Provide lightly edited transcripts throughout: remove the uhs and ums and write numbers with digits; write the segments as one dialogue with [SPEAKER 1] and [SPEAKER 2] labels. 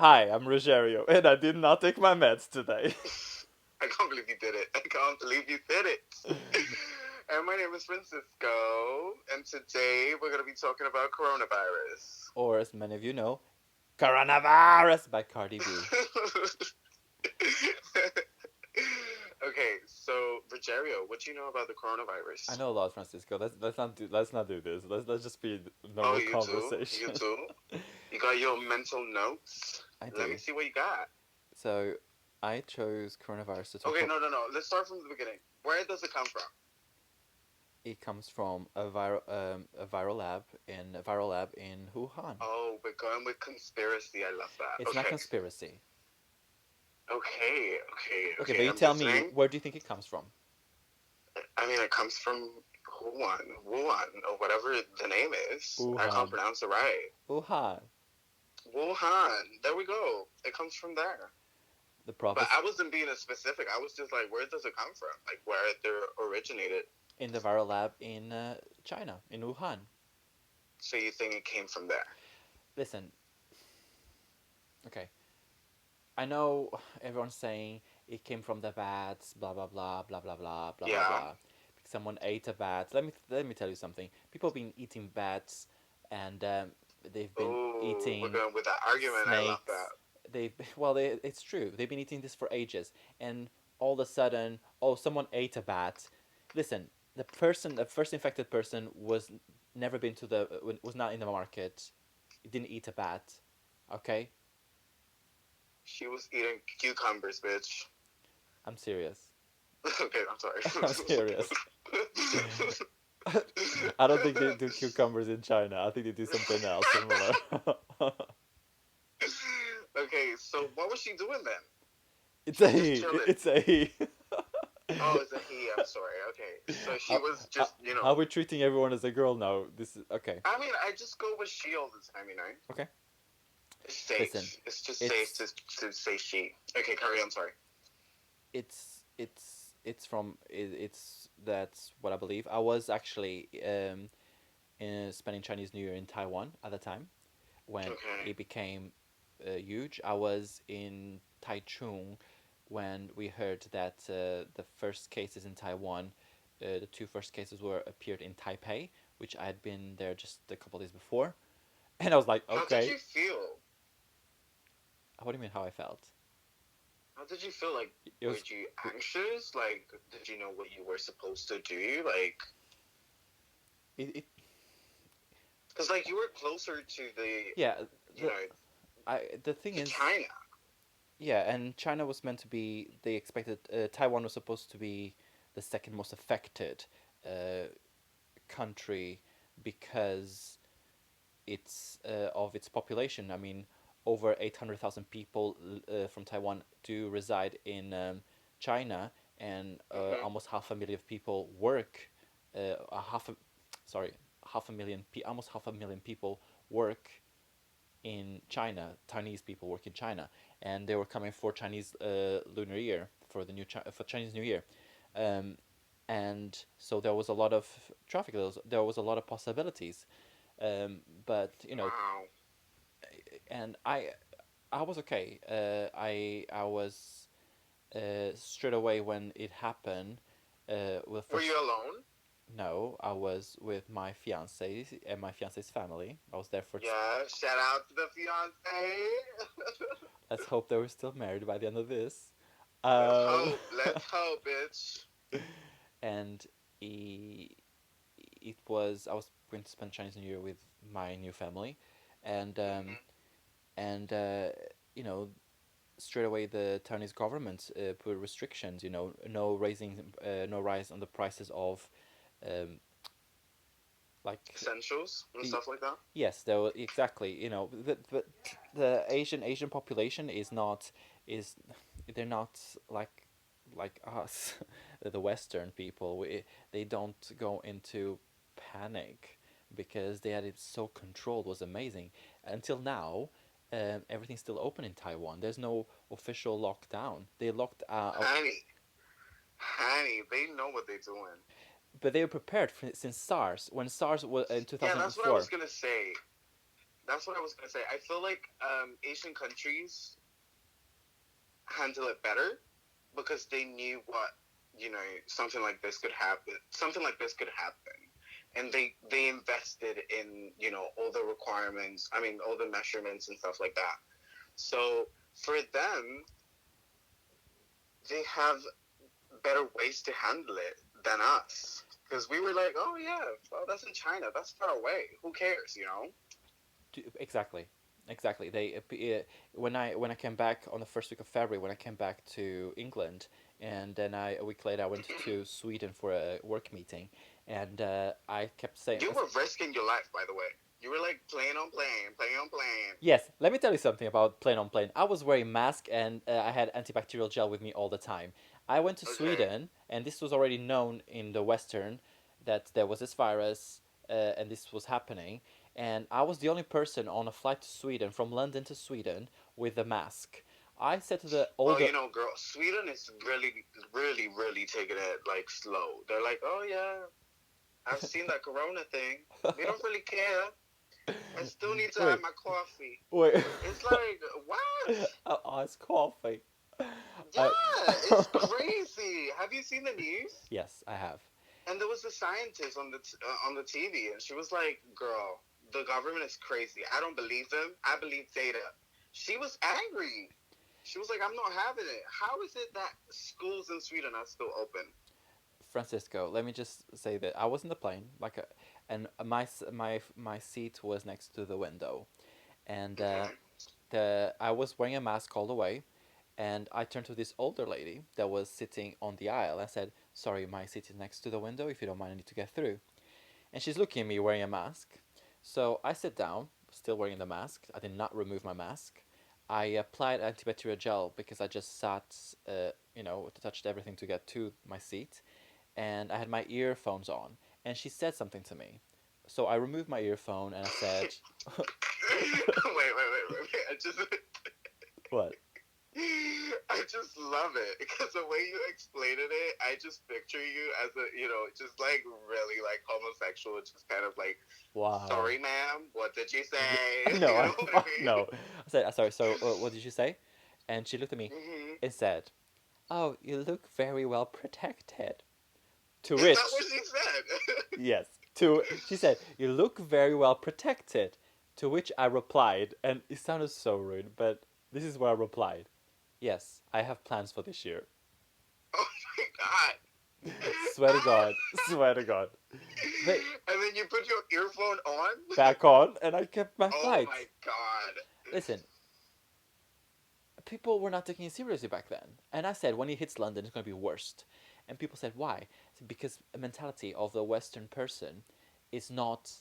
[SPEAKER 1] Hi, I'm Rogerio, and I did not take my meds today.
[SPEAKER 2] I can't believe you did it. I can't believe you did it. And my name is Francisco, and today we're going to be talking about coronavirus.
[SPEAKER 1] Or, as many of you know, Coronavirus by Cardi B.
[SPEAKER 2] Okay, so Rogerio, what do you know about the
[SPEAKER 1] I
[SPEAKER 2] coronavirus?
[SPEAKER 1] know a lot, Francisco. Let's not do this. Let's just be
[SPEAKER 2] Oh,
[SPEAKER 1] normal
[SPEAKER 2] you do? You
[SPEAKER 1] conversation.
[SPEAKER 2] do? You got your mental notes?
[SPEAKER 1] I
[SPEAKER 2] Let me
[SPEAKER 1] do.
[SPEAKER 2] see what you got.
[SPEAKER 1] So, I chose coronavirus to talk
[SPEAKER 2] Okay,
[SPEAKER 1] about.
[SPEAKER 2] no. Let's start from the beginning. Where does it come from?
[SPEAKER 1] It comes from a viral lab in Wuhan.
[SPEAKER 2] Oh, we're going with conspiracy. I love that.
[SPEAKER 1] It's not
[SPEAKER 2] Okay.
[SPEAKER 1] conspiracy. Okay, but
[SPEAKER 2] Okay.
[SPEAKER 1] you
[SPEAKER 2] I'm
[SPEAKER 1] tell me,
[SPEAKER 2] listening.
[SPEAKER 1] where do you think it comes from?
[SPEAKER 2] I mean, it comes from Wuhan, or whatever the name is. I can't
[SPEAKER 1] Wuhan.
[SPEAKER 2] pronounce it right.
[SPEAKER 1] Wuhan.
[SPEAKER 2] Wuhan. There we go. It comes from there.
[SPEAKER 1] The
[SPEAKER 2] But
[SPEAKER 1] prophecy
[SPEAKER 2] I wasn't being as specific. I was just like, where does it come from? Like, where it originated.
[SPEAKER 1] in the viral lab in China, in Wuhan.
[SPEAKER 2] So you think it came from there?
[SPEAKER 1] Listen, okay. I know everyone's saying it came from the bats, blah blah blah blah blah blah blah blah
[SPEAKER 2] Yeah.
[SPEAKER 1] blah. Someone ate a bat. Let me tell you something. People have been eating bats, and they've been
[SPEAKER 2] Oh, we're
[SPEAKER 1] eating
[SPEAKER 2] going with that argument. I love that.
[SPEAKER 1] snakes. It's true. They've been eating this for ages, and all of a sudden, oh, someone ate a bat. Listen, the first infected person was never been to was not in the market. It didn't eat a bat. Okay,
[SPEAKER 2] She was eating cucumbers, bitch.
[SPEAKER 1] I'm serious.
[SPEAKER 2] Okay, I'm sorry.
[SPEAKER 1] I'm serious. I don't think they do cucumbers in China. I think they do something else similar.
[SPEAKER 2] Okay, so what was she doing then?
[SPEAKER 1] it's
[SPEAKER 2] She
[SPEAKER 1] a
[SPEAKER 2] was just
[SPEAKER 1] he.
[SPEAKER 2] chilling.
[SPEAKER 1] It's a he.
[SPEAKER 2] Oh, it's a he. I'm sorry. Okay, so she
[SPEAKER 1] how,
[SPEAKER 2] was
[SPEAKER 1] how,
[SPEAKER 2] just,
[SPEAKER 1] how we treating everyone as a girl now? This is okay.
[SPEAKER 2] I mean, I just go with she all the time.
[SPEAKER 1] Okay.
[SPEAKER 2] It's
[SPEAKER 1] Listen,
[SPEAKER 2] safe. It's just safe
[SPEAKER 1] it's
[SPEAKER 2] to say she. Okay, carry on. Sorry.
[SPEAKER 1] it's from it's that's what I believe. I was actually spending Chinese New Year in Taiwan at the time when
[SPEAKER 2] Okay.
[SPEAKER 1] it became huge. I was in Taichung when we heard that the first cases in Taiwan, the two first cases were appeared in Taipei, which I had been there just a couple days before, and I was like,
[SPEAKER 2] How did
[SPEAKER 1] okay,
[SPEAKER 2] you feel?
[SPEAKER 1] what do you mean how I felt?
[SPEAKER 2] How did you feel? Like,
[SPEAKER 1] It
[SPEAKER 2] were
[SPEAKER 1] was
[SPEAKER 2] you anxious? Like, did you know what you were supposed to do? Like,
[SPEAKER 1] it
[SPEAKER 2] because like you were closer to the,
[SPEAKER 1] yeah
[SPEAKER 2] you
[SPEAKER 1] the
[SPEAKER 2] know,
[SPEAKER 1] the thing
[SPEAKER 2] to
[SPEAKER 1] is.
[SPEAKER 2] China.
[SPEAKER 1] Yeah, and China was meant to be. They expected Taiwan was supposed to be the second most affected uh, country because it's of its population. I mean, over 800,000 people from Taiwan do reside in China, and
[SPEAKER 2] Hmm.
[SPEAKER 1] almost half a million people work. A half a, sorry, half a million. Almost half a million people work in China. Chinese people work in China, and they were coming for Chinese Lunar Year for for Chinese New Year, um, and so there was a lot of traffic. There was a lot of possibilities, but
[SPEAKER 2] Wow.
[SPEAKER 1] and I was okay. I was straight away when it happened. Well,
[SPEAKER 2] Were you
[SPEAKER 1] first
[SPEAKER 2] alone?
[SPEAKER 1] no, I was with my fiance and my fiance's family. I was there for.
[SPEAKER 2] Yeah. Shout out to the fiance.
[SPEAKER 1] Let's hope they were still married by the end of this.
[SPEAKER 2] Let's
[SPEAKER 1] Um,
[SPEAKER 2] hope. Let's hope, bitch.
[SPEAKER 1] and he, it was I was going to spend Chinese New Year with my new family, and um,
[SPEAKER 2] Hmm.
[SPEAKER 1] and you know straight away the Chinese government put restrictions. No rise on the prices of, um, like
[SPEAKER 2] Essentials and
[SPEAKER 1] y-
[SPEAKER 2] stuff like that.
[SPEAKER 1] yes, there were exactly. The Asian population is they're not like us, the Western people. They don't go into panic because they had it so controlled. Was amazing until now. Everything's still open in Taiwan. There's no official lockdown. They locked
[SPEAKER 2] Honey, honey, they know what they're doing.
[SPEAKER 1] but they were prepared since SARS. When SARS was in two
[SPEAKER 2] Yeah,
[SPEAKER 1] thousand
[SPEAKER 2] that's what I was
[SPEAKER 1] four.
[SPEAKER 2] gonna say. That's what I was gonna say. I feel like Asian countries handle it better because they knew what something like this could happen. Something like this could happen, and they invested in all the requirements. I mean, all the measurements and stuff like that. So for them, they have better ways to handle it than us. Because we were like, oh yeah, well that's in China, that's far away. Who cares, you know?
[SPEAKER 1] Exactly, exactly. When I came back on the first week of February, when I came back to England, and then a week later I went to Sweden for a work meeting, and I kept saying,
[SPEAKER 2] You were risking your life, by the way. You were like playing on plane, playing on plane.
[SPEAKER 1] yes, let me tell you something about plane on plane. I was wearing mask and I had antibacterial gel with me all the time. I went to
[SPEAKER 2] Okay.
[SPEAKER 1] Sweden, and this was already known in the Western that there was this virus and this was happening. And I was the only person on a flight to Sweden from London to Sweden with a mask. I said to the
[SPEAKER 2] Well,
[SPEAKER 1] older,
[SPEAKER 2] girl, Sweden is really, really, really taking it like slow. They're like, oh yeah, I've seen that Corona thing. We don't really care. I still need to have
[SPEAKER 1] wait,
[SPEAKER 2] my coffee.
[SPEAKER 1] wait,
[SPEAKER 2] It's like, what?
[SPEAKER 1] it's coughing. I,
[SPEAKER 2] Yeah, it's crazy. Have you seen the news?
[SPEAKER 1] yes, I have.
[SPEAKER 2] And there was a scientist on the TV, and she was like, "Girl, the government is crazy. I don't believe them. I believe data." She was angry. She was like, "I'm not having it. How is it that schools in Sweden are still open?"
[SPEAKER 1] Francisco, let me just say that I was in the plane, and my seat was next to the window, and
[SPEAKER 2] Okay.
[SPEAKER 1] I was wearing a mask all the way, and I turned to this older lady that was sitting on the aisle. I said, "Sorry, my seat is next to the window. If you don't mind, I need to get through." And she's looking at me wearing a mask, so I sit down, still wearing the mask. I did not remove my mask. I applied antibacterial gel because I just sat, touched everything to get to my seat, and I had my earphones on, and she said something to me. So I removed my earphone and I said,
[SPEAKER 2] Wait.
[SPEAKER 1] "What?"
[SPEAKER 2] I just love it because the way you explained it, I just picture you as a, just like really like homosexual, just kind of like,
[SPEAKER 1] Why?
[SPEAKER 2] sorry, ma'am, what did you say?
[SPEAKER 1] No,
[SPEAKER 2] You know what I mean?
[SPEAKER 1] no. I said, "Sorry. So, what did you say?" And she looked at me
[SPEAKER 2] Mm-hmm.
[SPEAKER 1] and said, "Oh, you look very well protected." To
[SPEAKER 2] Is that
[SPEAKER 1] which,
[SPEAKER 2] what she said?
[SPEAKER 1] yes, to she said, "You look very well protected." To which I replied, and it sounded so rude, but this is what I replied: "Yes, I have plans for this year."
[SPEAKER 2] Oh my god.
[SPEAKER 1] Swear to God, swear to God. They
[SPEAKER 2] And then you put your earphone on?
[SPEAKER 1] back on, and I kept my
[SPEAKER 2] Oh
[SPEAKER 1] flight.
[SPEAKER 2] my god.
[SPEAKER 1] Listen, people were not taking it seriously back then. And I said, when it hits London, it's going to be worst. And people said, why? I said, because the mentality of the Western person is not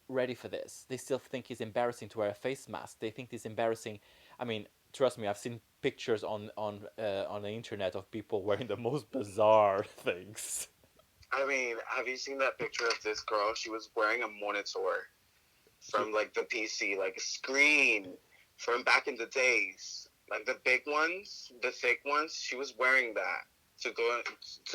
[SPEAKER 1] ready for this. They still think it's embarrassing to wear a face mask. They think it's embarrassing. I mean, trust me, I've seen pictures on the internet of people wearing the most bizarre things.
[SPEAKER 2] I mean, have you seen that picture of this girl? She was wearing a monitor from like the PC, like a screen from back in the days, like the big ones, the thick ones. She was wearing that to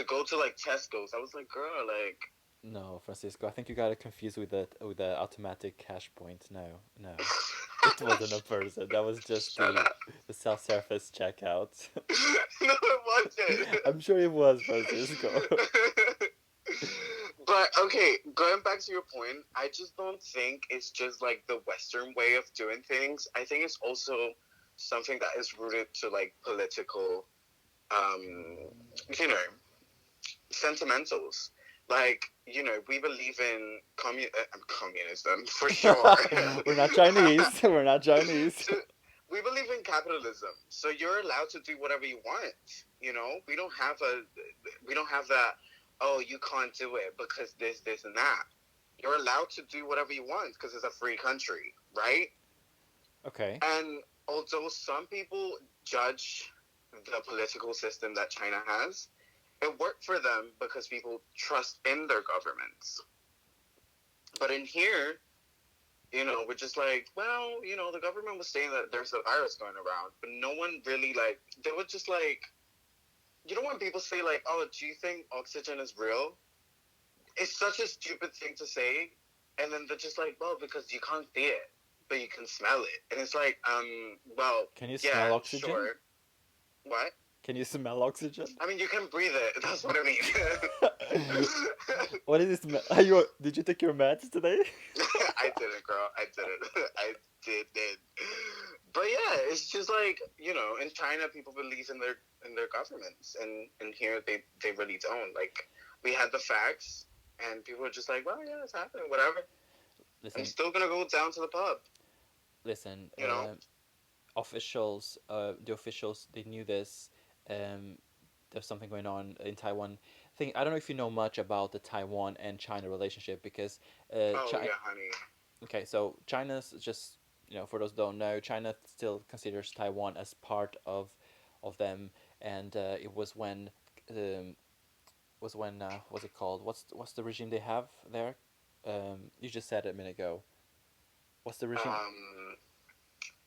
[SPEAKER 2] go to like Tesco's. I was like, girl, like.
[SPEAKER 1] No, Francisco, I think you got it confused with the automatic cash point. No, no, it wasn't a person. That was just
[SPEAKER 2] Shut up.
[SPEAKER 1] the self service checkout.
[SPEAKER 2] No, it wasn't.
[SPEAKER 1] I'm sure it was Francisco.
[SPEAKER 2] But okay, going back to your point, I just don't think it's just like the Western way of doing things. I think it's also something that is rooted to like political, um, you know, sentimentals. Like, we believe in communism for sure.
[SPEAKER 1] We're not Chinese. We're not Chinese.
[SPEAKER 2] So we believe in capitalism. So you're allowed to do whatever you want. We don't have that. Oh, you can't do it because this, and that. You're allowed to do whatever you want because it's a free country, right?
[SPEAKER 1] Okay.
[SPEAKER 2] And although some people judge the political system that China has, it worked for them because people trust in their governments. But in here, we're just like, well, the government was saying that there's a virus going around, but no one really like. They were just like, when people say like, oh, do you think oxygen is real? It's such a stupid thing to say, and then they're just like, well, because you can't see it. but you can smell it. And it's like, well,
[SPEAKER 1] Can you
[SPEAKER 2] yeah,
[SPEAKER 1] smell oxygen?
[SPEAKER 2] sure. What?
[SPEAKER 1] Can you smell oxygen?
[SPEAKER 2] I mean, you can breathe it. That's what I mean.
[SPEAKER 1] What is this? Are you? Did you take your meds today?
[SPEAKER 2] I didn't, girl. I didn't. I didn't. But yeah, it's just like, in China, people believe in their governments, and here they really don't. Like, we had the facts, and people are just like, well, yeah, it's happening, whatever. I'm
[SPEAKER 1] Listen,
[SPEAKER 2] still gonna go down to the pub.
[SPEAKER 1] listen.
[SPEAKER 2] You know?
[SPEAKER 1] Officials, the officials, they knew this. Um, there's something going on in Taiwan. I don't know if you know much about the Taiwan and China relationship because
[SPEAKER 2] Oh
[SPEAKER 1] China.
[SPEAKER 2] yeah, honey.
[SPEAKER 1] Okay, so China's just for those who don't know, China still considers Taiwan as part of them, and it was when what's it called? What's the regime they have there? You just said it a minute ago. What's the regime?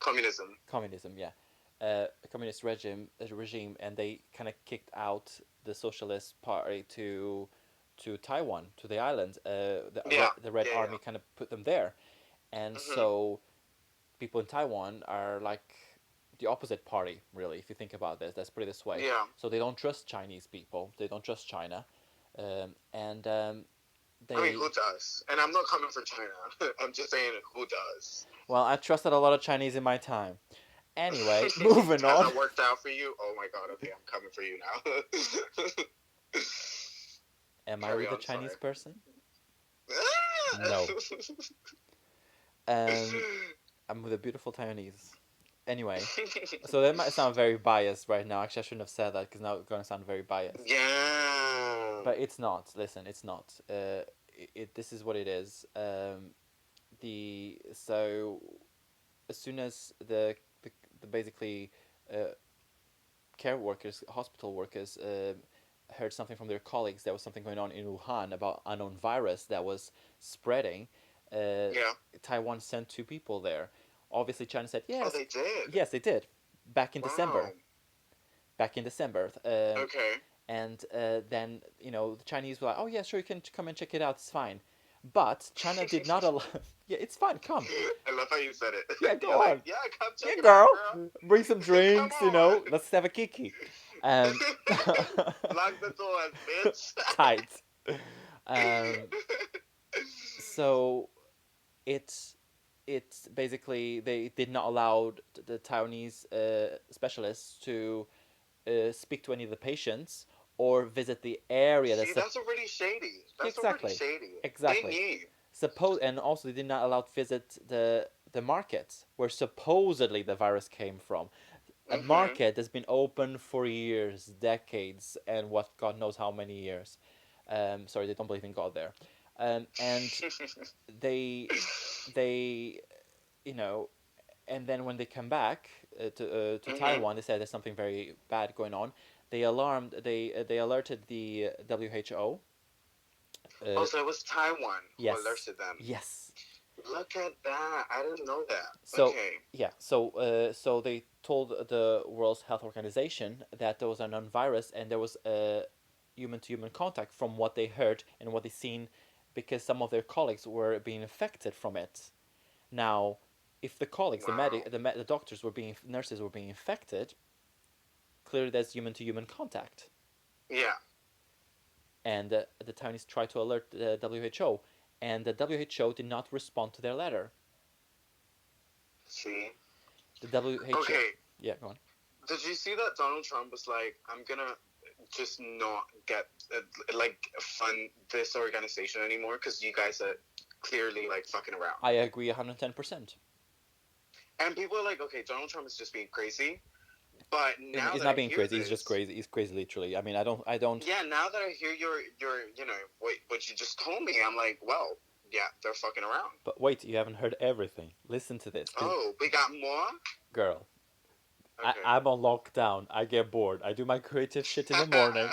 [SPEAKER 2] Communism.
[SPEAKER 1] Communism, yeah. A communist regime, and they kind of kicked out the Socialist Party to Taiwan, to the island.
[SPEAKER 2] Yeah,
[SPEAKER 1] The Red
[SPEAKER 2] yeah,
[SPEAKER 1] Army kind of put them there, and
[SPEAKER 2] yeah. Mhm.
[SPEAKER 1] so people in Taiwan are like the opposite party, really. If you think about this, let's put it this way.
[SPEAKER 2] Yeah.
[SPEAKER 1] So they don't trust Chinese people. They don't trust China, and
[SPEAKER 2] I mean,
[SPEAKER 1] they.
[SPEAKER 2] who does? And I'm not coming for China. I'm just saying, who does?
[SPEAKER 1] Well, I trusted a lot of Chinese in my time. Anyway, moving
[SPEAKER 2] Has
[SPEAKER 1] on.
[SPEAKER 2] that worked out for you? Oh my god, okay, I'm coming for you now.
[SPEAKER 1] Am I
[SPEAKER 2] Carry
[SPEAKER 1] with a
[SPEAKER 2] on,
[SPEAKER 1] Chinese
[SPEAKER 2] sorry.
[SPEAKER 1] person? No. Um, I'm with a beautiful Taiwanese. Anyway, so that might sound very biased right now. Actually, I shouldn't have said that because now it's going to sound very biased.
[SPEAKER 2] Yeah.
[SPEAKER 1] But it's not. Listen, it's not. This is what it is. So as soon as the basically uh, care workers, hospital workers, heard something from their colleagues, there was something going on in Wuhan about unknown virus that was spreading. Uh,
[SPEAKER 2] Yeah.
[SPEAKER 1] Taiwan sent two people there. Obviously, China said
[SPEAKER 2] Oh,
[SPEAKER 1] yes,
[SPEAKER 2] they did.
[SPEAKER 1] yes, they did, back in
[SPEAKER 2] Wow.
[SPEAKER 1] December. Back in December,
[SPEAKER 2] Okay.
[SPEAKER 1] and then the Chinese were like, "Oh yeah, sure, you can come and check it out. It's fine." But China did not allow. Yeah, it's fine. Come.
[SPEAKER 2] I love how you said it.
[SPEAKER 1] Yeah, go
[SPEAKER 2] You're like,
[SPEAKER 1] on.
[SPEAKER 2] yeah, come check
[SPEAKER 1] Yeah,
[SPEAKER 2] it out,
[SPEAKER 1] girl.
[SPEAKER 2] girl.
[SPEAKER 1] Bring some
[SPEAKER 2] Come
[SPEAKER 1] drinks.
[SPEAKER 2] on.
[SPEAKER 1] Let's have a kiki. Um,
[SPEAKER 2] Lock the doors, bitch.
[SPEAKER 1] tight. Um, so it's basically they did not allow the Taiwanese specialists to speak to any of the patients or visit the area
[SPEAKER 2] See,
[SPEAKER 1] that's
[SPEAKER 2] that's already shady. That's already
[SPEAKER 1] exactly
[SPEAKER 2] shady. They
[SPEAKER 1] exactly
[SPEAKER 2] knew.
[SPEAKER 1] and also they did not allow to visit the market where supposedly the virus came from, a
[SPEAKER 2] Mm-hmm.
[SPEAKER 1] market that's been open for years, decades, and what God knows how many years. Sorry, they don't believe in God there, and they they you know and then when they come back to
[SPEAKER 2] Mm-hmm.
[SPEAKER 1] Taiwan, they said there's something very bad going on. They alerted the WHO.
[SPEAKER 2] Oh,
[SPEAKER 1] Uh,
[SPEAKER 2] so it was Taiwan who
[SPEAKER 1] yes,
[SPEAKER 2] alerted them.
[SPEAKER 1] yes.
[SPEAKER 2] Look at that. I didn't know that.
[SPEAKER 1] So
[SPEAKER 2] Okay.
[SPEAKER 1] yeah, so they told the World Health Organization that there was an unknown virus and there was a human to human contact from what they heard and what they seen, because some of their colleagues were being infected from it. Now, if the colleagues,
[SPEAKER 2] Wow.
[SPEAKER 1] the doctors nurses were being infected, clearly there's human to human contact.
[SPEAKER 2] Yeah.
[SPEAKER 1] And the Taiwanese tried to alert the WHO, and the WHO did not respond to their letter.
[SPEAKER 2] See.
[SPEAKER 1] The WHO,
[SPEAKER 2] Okay.
[SPEAKER 1] yeah, go on.
[SPEAKER 2] Did you see that Donald Trump was like, I'm gonna just not get fund this organization anymore because you guys are clearly like fucking around.
[SPEAKER 1] I agree 110%.
[SPEAKER 2] And people are like, okay, Donald Trump is just being crazy. But now
[SPEAKER 1] He's
[SPEAKER 2] that
[SPEAKER 1] not
[SPEAKER 2] I
[SPEAKER 1] being
[SPEAKER 2] hear
[SPEAKER 1] crazy. He's just
[SPEAKER 2] this,
[SPEAKER 1] crazy. He's crazy, literally. I mean, I don't.
[SPEAKER 2] yeah, now that I hear your what you just told me, I'm like, well, yeah, they're fucking around.
[SPEAKER 1] But wait, you haven't heard everything. Listen to this,
[SPEAKER 2] Oh, we got more.
[SPEAKER 1] girl.
[SPEAKER 2] Okay.
[SPEAKER 1] I'm on lockdown. I get bored. I do my creative shit in the morning.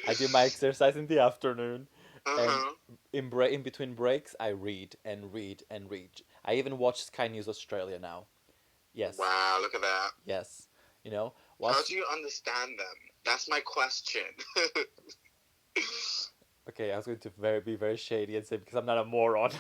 [SPEAKER 1] I do my exercise in the afternoon, and
[SPEAKER 2] Uh-huh.
[SPEAKER 1] in between breaks, I read and read and read. I even watch Sky News Australia now. Yes,
[SPEAKER 2] Wow, look at that.
[SPEAKER 1] yes.
[SPEAKER 2] How
[SPEAKER 1] Whilst
[SPEAKER 2] do you understand them? That's my question.
[SPEAKER 1] okay, I was going to be very shady and say because I'm not a moron.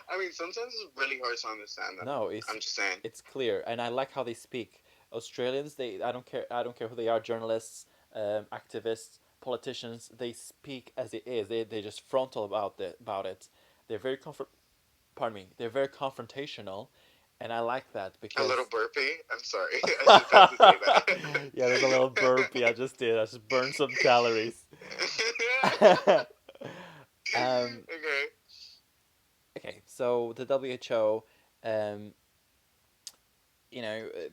[SPEAKER 2] I mean, sometimes it's really hard to understand them.
[SPEAKER 1] No,
[SPEAKER 2] I'm just saying.
[SPEAKER 1] it's clear, and I like how they speak. Australians, they I don't care who they are, journalists, activists, politicians. They speak as it is. They just frontal about it. They're very pardon me. They're very confrontational, and I like that
[SPEAKER 2] A little
[SPEAKER 1] because.
[SPEAKER 2] burpee. I'm sorry. I just had to say
[SPEAKER 1] Yeah, there's a little burpee I just did. I just burned some calories. um,
[SPEAKER 2] Okay.
[SPEAKER 1] okay, so the WHO, um,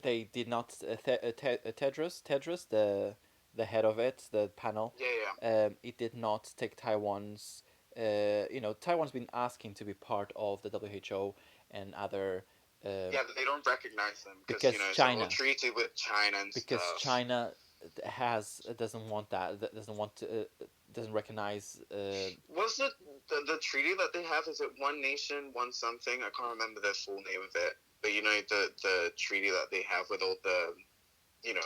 [SPEAKER 1] they did not. Tedros, the head of it, the panel,
[SPEAKER 2] Yeah, yeah.
[SPEAKER 1] it did not take Taiwan's. Taiwan's been asking to be part of the WHO and other. Uh,
[SPEAKER 2] Yeah, they don't recognize them because
[SPEAKER 1] because
[SPEAKER 2] it's a whole
[SPEAKER 1] China,
[SPEAKER 2] treaty with China and
[SPEAKER 1] because
[SPEAKER 2] stuff.
[SPEAKER 1] China has doesn't want doesn't want to doesn't recognize.
[SPEAKER 2] What's the treaty that they have? Is it one nation, one something? I can't remember the full name of it. But the treaty that they have with all the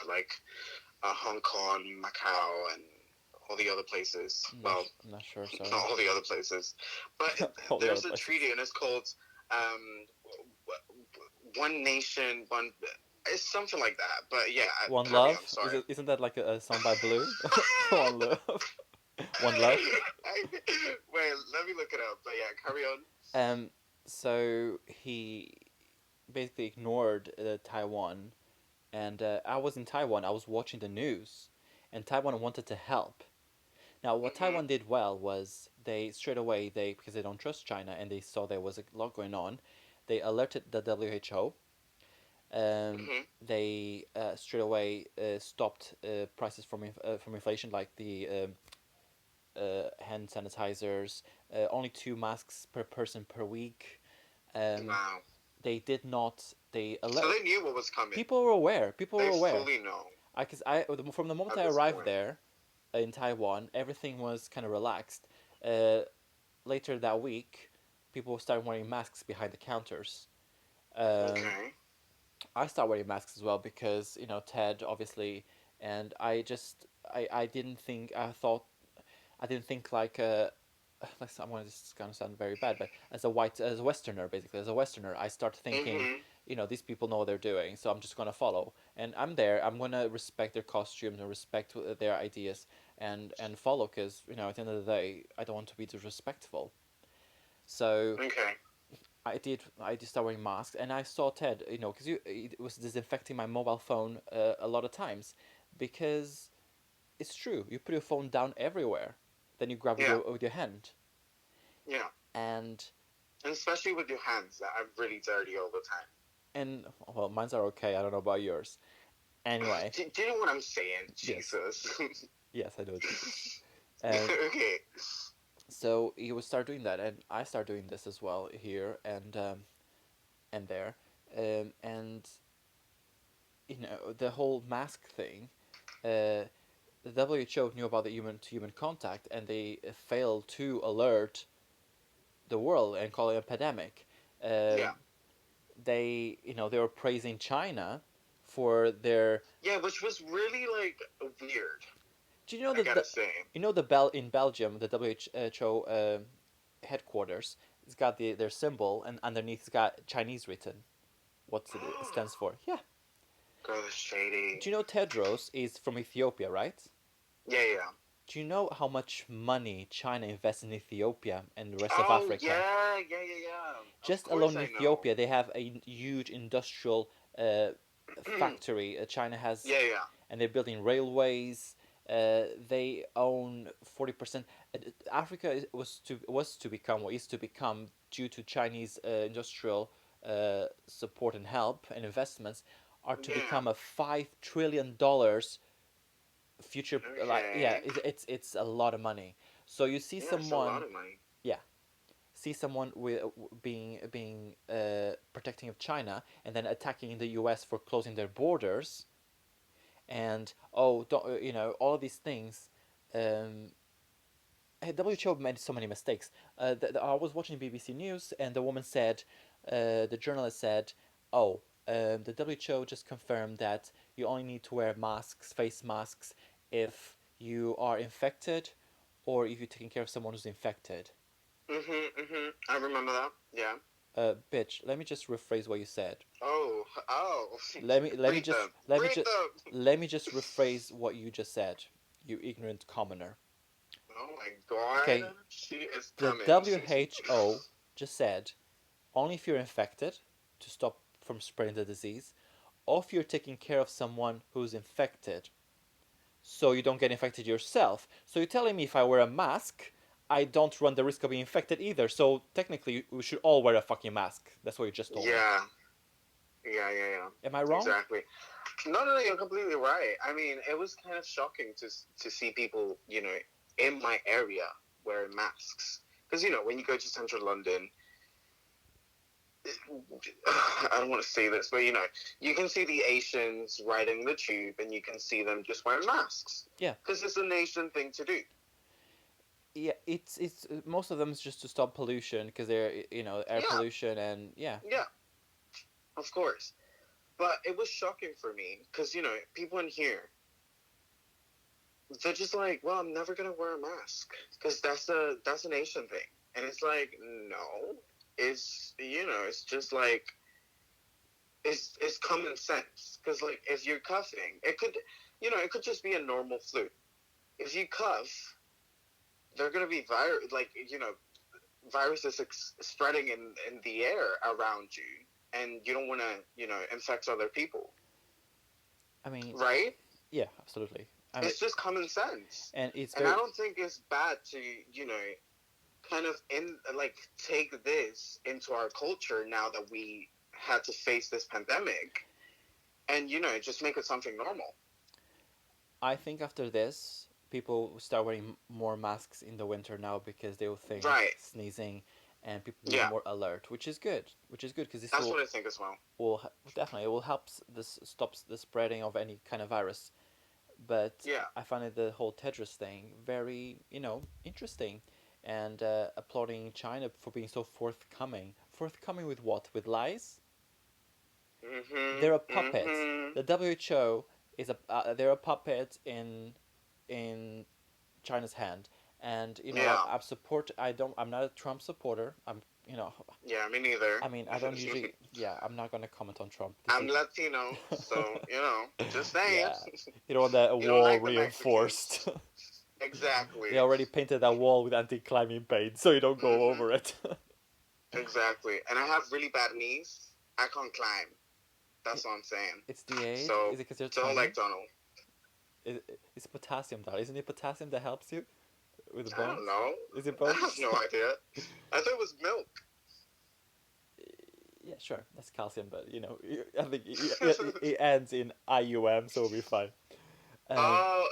[SPEAKER 2] like Hong Kong, Macau, and all the other places. Well,
[SPEAKER 1] I'm not sure. Sorry.
[SPEAKER 2] not all the other places, but
[SPEAKER 1] All the other
[SPEAKER 2] there's a
[SPEAKER 1] places.
[SPEAKER 2] treaty and it's called um, One Nation, One. It's something like that. But yeah,
[SPEAKER 1] One
[SPEAKER 2] carry
[SPEAKER 1] love
[SPEAKER 2] on. Sorry.
[SPEAKER 1] isn't that like a song by Blue? One love. One love.
[SPEAKER 2] Wait, let me look it up. But yeah, carry on.
[SPEAKER 1] Um. So he basically ignored Taiwan, and I was in Taiwan. I was watching the news, and Taiwan wanted to help. Now, what
[SPEAKER 2] Mhm.
[SPEAKER 1] Taiwan did well was they straight away because they don't trust China and they saw there was a lot going on, they alerted the WHO.
[SPEAKER 2] Mhm.
[SPEAKER 1] They straight away stopped prices from inflation, like the hand sanitizers, only 2 masks per person per week. Um,
[SPEAKER 2] Wow.
[SPEAKER 1] they did not. They
[SPEAKER 2] So
[SPEAKER 1] alert.
[SPEAKER 2] they knew what was coming.
[SPEAKER 1] People were aware. People were
[SPEAKER 2] They
[SPEAKER 1] aware.
[SPEAKER 2] fully know
[SPEAKER 1] Because from the moment
[SPEAKER 2] at
[SPEAKER 1] I
[SPEAKER 2] this
[SPEAKER 1] arrived
[SPEAKER 2] point.
[SPEAKER 1] there, in Taiwan, everything was kind of relaxed. Uh, Later that week, people started wearing masks behind the counters. Um,
[SPEAKER 2] Okay.
[SPEAKER 1] I started wearing masks as well because Ted obviously, and I didn't think I didn't think like I'm gonna this is gonna sound very bad, but as a Westerner basically as a Westerner, I start thinking,
[SPEAKER 2] Mhm.
[SPEAKER 1] these people know what they're doing, so I'm just gonna follow, and I'm there. I'm gonna respect their costumes and respect their ideas and follow because at the end of the day, I don't want to be disrespectful. So
[SPEAKER 2] Okay.
[SPEAKER 1] I did start wearing masks, and I saw Ted, because it was disinfecting my mobile phone a lot of times, because it's true. You put your phone down everywhere, then you grab
[SPEAKER 2] Yeah.
[SPEAKER 1] with your hand,
[SPEAKER 2] Yeah.
[SPEAKER 1] and
[SPEAKER 2] And especially with your hands that are really dirty all the time.
[SPEAKER 1] and well, mine's are okay. I don't know about yours. Anyway,
[SPEAKER 2] Do you know what I'm saying?
[SPEAKER 1] yes,
[SPEAKER 2] Jesus.
[SPEAKER 1] yes, I know Jesus. And
[SPEAKER 2] Okay.
[SPEAKER 1] so he would start doing that, and I start doing this as well here and there, and the whole mask thing. Uh, the WHO knew about the human to human contact, and they failed to alert the world and call it a pandemic. Uh,
[SPEAKER 2] Yeah.
[SPEAKER 1] they were praising China for their.
[SPEAKER 2] Yeah, which was really like weird.
[SPEAKER 1] Do you know
[SPEAKER 2] I
[SPEAKER 1] that
[SPEAKER 2] gotta say.
[SPEAKER 1] the Bel in Belgium, the WHO headquarters, it's got their symbol, and underneath it's got Chinese written. What it stands for? Yeah.
[SPEAKER 2] Girl, that's shady.
[SPEAKER 1] Do you know Tedros is from Ethiopia, right?
[SPEAKER 2] Yeah, yeah.
[SPEAKER 1] Do you know how much money China invests in Ethiopia and the rest of
[SPEAKER 2] Oh
[SPEAKER 1] Africa?
[SPEAKER 2] yeah, yeah, yeah, yeah. Of
[SPEAKER 1] Just
[SPEAKER 2] course
[SPEAKER 1] alone in
[SPEAKER 2] I know.
[SPEAKER 1] Ethiopia, they have a huge industrial factory. China has,
[SPEAKER 2] Yeah, yeah.
[SPEAKER 1] and they're building railways. They own 40%. Africa was to become or is to become due to Chinese industrial support and help and investments are to
[SPEAKER 2] Yeah.
[SPEAKER 1] become a $5 trillion future. Like yeah,
[SPEAKER 2] Okay.
[SPEAKER 1] it's a lot of money. So you see
[SPEAKER 2] Yeah, it's a lot
[SPEAKER 1] someone,
[SPEAKER 2] of money.
[SPEAKER 1] yeah, see someone with being protecting of China and then attacking the U.S. for closing their borders and don't all of these things. Um, WHO made so many mistakes. I was watching BBC News and the woman said, the journalist said, "Oh, the WHO just confirmed that you only need to wear masks, face masks, if you are infected, or if you're taking care of someone who's infected."
[SPEAKER 2] Mhm, mhm. I remember that. Yeah.
[SPEAKER 1] Bitch, let me just rephrase what you said.
[SPEAKER 2] Oh, oh.
[SPEAKER 1] Let me
[SPEAKER 2] Breathe
[SPEAKER 1] just
[SPEAKER 2] them. Breathe them.
[SPEAKER 1] let me just rephrase what you just said. You ignorant commoner.
[SPEAKER 2] Oh my god.
[SPEAKER 1] Okay,
[SPEAKER 2] She is
[SPEAKER 1] the
[SPEAKER 2] coming.
[SPEAKER 1] WHO just said only if you're infected to stop from spreading the disease, or if you're taking care of someone who's infected, so you don't get infected yourself. So you're telling me if I wear a mask, I don't run the risk of being infected either. So technically, we should all wear a fucking mask. That's what you just told me.
[SPEAKER 2] Yeah. Yeah, yeah, yeah.
[SPEAKER 1] Am I wrong?
[SPEAKER 2] Exactly. No, no, no, you're completely right. I mean, it was kind of shocking to see people, in my area wearing masks. Because, when you go to central London, I don't want to say this, but, you can see the Asians riding the tube and you can see them just wearing masks.
[SPEAKER 1] Yeah.
[SPEAKER 2] Because it's a nation thing to do.
[SPEAKER 1] Yeah, it's most of them is just to stop pollution because they're air
[SPEAKER 2] Yeah,
[SPEAKER 1] pollution and yeah.
[SPEAKER 2] yeah, of course. But it was shocking for me because, people in here, they're just like, well, I'm never gonna wear a mask because that's an Asian thing, and it's like, no, it's just like it's common sense because like if you're coughing, it could just be a normal flu. If you cough, they're gonna be viruses spreading in the air around you, and you don't want to infect other people,
[SPEAKER 1] I mean,
[SPEAKER 2] right?
[SPEAKER 1] yeah, absolutely. I mean,
[SPEAKER 2] It's just common sense.
[SPEAKER 1] and it's
[SPEAKER 2] And I
[SPEAKER 1] very
[SPEAKER 2] don't think it's bad to, kind of take this into our culture now that we had to face this pandemic and, just make it something normal.
[SPEAKER 1] I think after this, people will start wearing more masks in the winter now because they will think
[SPEAKER 2] Right.
[SPEAKER 1] sneezing, and people will be
[SPEAKER 2] Yeah.
[SPEAKER 1] more alert, which is good. Which is good because this
[SPEAKER 2] That's what I think as well.
[SPEAKER 1] definitely it will help this stops the spreading of any kind of virus. But
[SPEAKER 2] Yeah.
[SPEAKER 1] I find it the whole Tedros thing very interesting, and applauding China for being so forthcoming. Forthcoming with what? With lies?
[SPEAKER 2] Mm-hmm.
[SPEAKER 1] They're a puppet.
[SPEAKER 2] Mm-hmm.
[SPEAKER 1] The WHO is they're a puppet in China's hand, and
[SPEAKER 2] Yeah.
[SPEAKER 1] I'm not a Trump supporter.
[SPEAKER 2] Yeah, me neither.
[SPEAKER 1] I mean I don't usually I'm not gonna comment on Trump. This
[SPEAKER 2] I'm
[SPEAKER 1] is
[SPEAKER 2] Latino, so, just saying.
[SPEAKER 1] yeah, you don't want that
[SPEAKER 2] You don't
[SPEAKER 1] wall
[SPEAKER 2] like the
[SPEAKER 1] reinforced.
[SPEAKER 2] Mexicans. Exactly.
[SPEAKER 1] They already painted that wall with anti-climbing paint, so you don't go
[SPEAKER 2] Mm-hmm.
[SPEAKER 1] over it.
[SPEAKER 2] Exactly. And I have really bad knees. I can't climb. That's
[SPEAKER 1] It-
[SPEAKER 2] what I'm saying.
[SPEAKER 1] it's the age.
[SPEAKER 2] So
[SPEAKER 1] Is it because you're
[SPEAKER 2] don't
[SPEAKER 1] tiny?
[SPEAKER 2] like Donald.
[SPEAKER 1] It's potassium that isn't it potassium that helps you with the
[SPEAKER 2] I don't
[SPEAKER 1] bones?
[SPEAKER 2] know.
[SPEAKER 1] Is it
[SPEAKER 2] I have
[SPEAKER 1] bones?
[SPEAKER 2] no idea. I thought it was milk.
[SPEAKER 1] Yeah, sure, that's calcium, but I think it ends in IUM, so we'll be fine. Um,
[SPEAKER 2] Oh.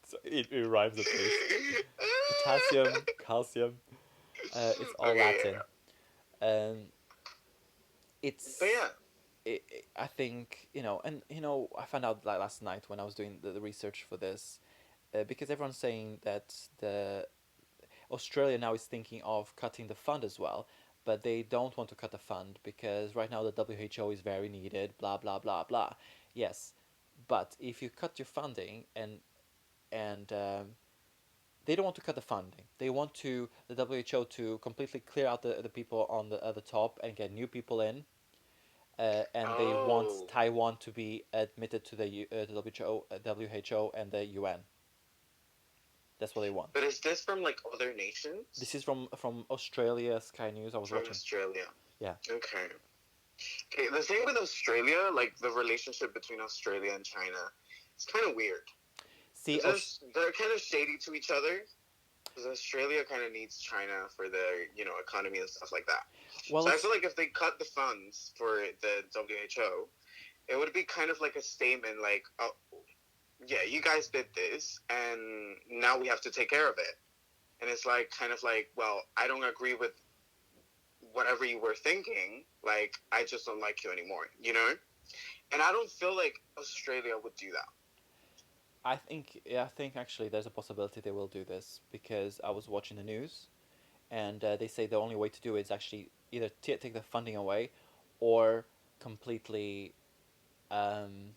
[SPEAKER 1] so it rhymes at least. Potassium, calcium, it's all
[SPEAKER 2] Okay,
[SPEAKER 1] Latin.
[SPEAKER 2] yeah.
[SPEAKER 1] Um,
[SPEAKER 2] But
[SPEAKER 1] it's
[SPEAKER 2] yeah.
[SPEAKER 1] I think and I found out like last night when I was doing the research for this, because everyone's saying that the Australia now is thinking of cutting the fund as well, but they don't want to cut the fund because right now the WHO is very needed. Blah blah blah blah. Yes, but if you cut your funding and they don't want to cut the funding. They want the WHO to completely clear out the people on the top and get new people in, and they want
[SPEAKER 2] Oh.
[SPEAKER 1] Taiwan to be admitted to the WHO and the UN. That's what they
[SPEAKER 2] But
[SPEAKER 1] want.
[SPEAKER 2] is this from like other
[SPEAKER 1] This
[SPEAKER 2] nations?
[SPEAKER 1] is from Australia Sky News. I was
[SPEAKER 2] From
[SPEAKER 1] watching.
[SPEAKER 2] Australia.
[SPEAKER 1] Yeah.
[SPEAKER 2] Okay. Okay, the thing with Australia, like the relationship between Australia and China, it's kind of weird.
[SPEAKER 1] See,
[SPEAKER 2] They're kind of shady to each other because Australia kind of needs China for their economy and stuff like that.
[SPEAKER 1] well,
[SPEAKER 2] So I feel like if they cut the funds for the WHO, it would be kind of like a statement, like, oh, yeah, you guys did this, and now we have to take care of it. And it's like kind of like, well, I don't agree with whatever you were thinking. Like, I just don't like you anymore. And I don't feel like Australia would do that.
[SPEAKER 1] I think actually there's a possibility they will do this because I was watching the news, and they say the only way to do it is actually either take the funding away, or completely, um,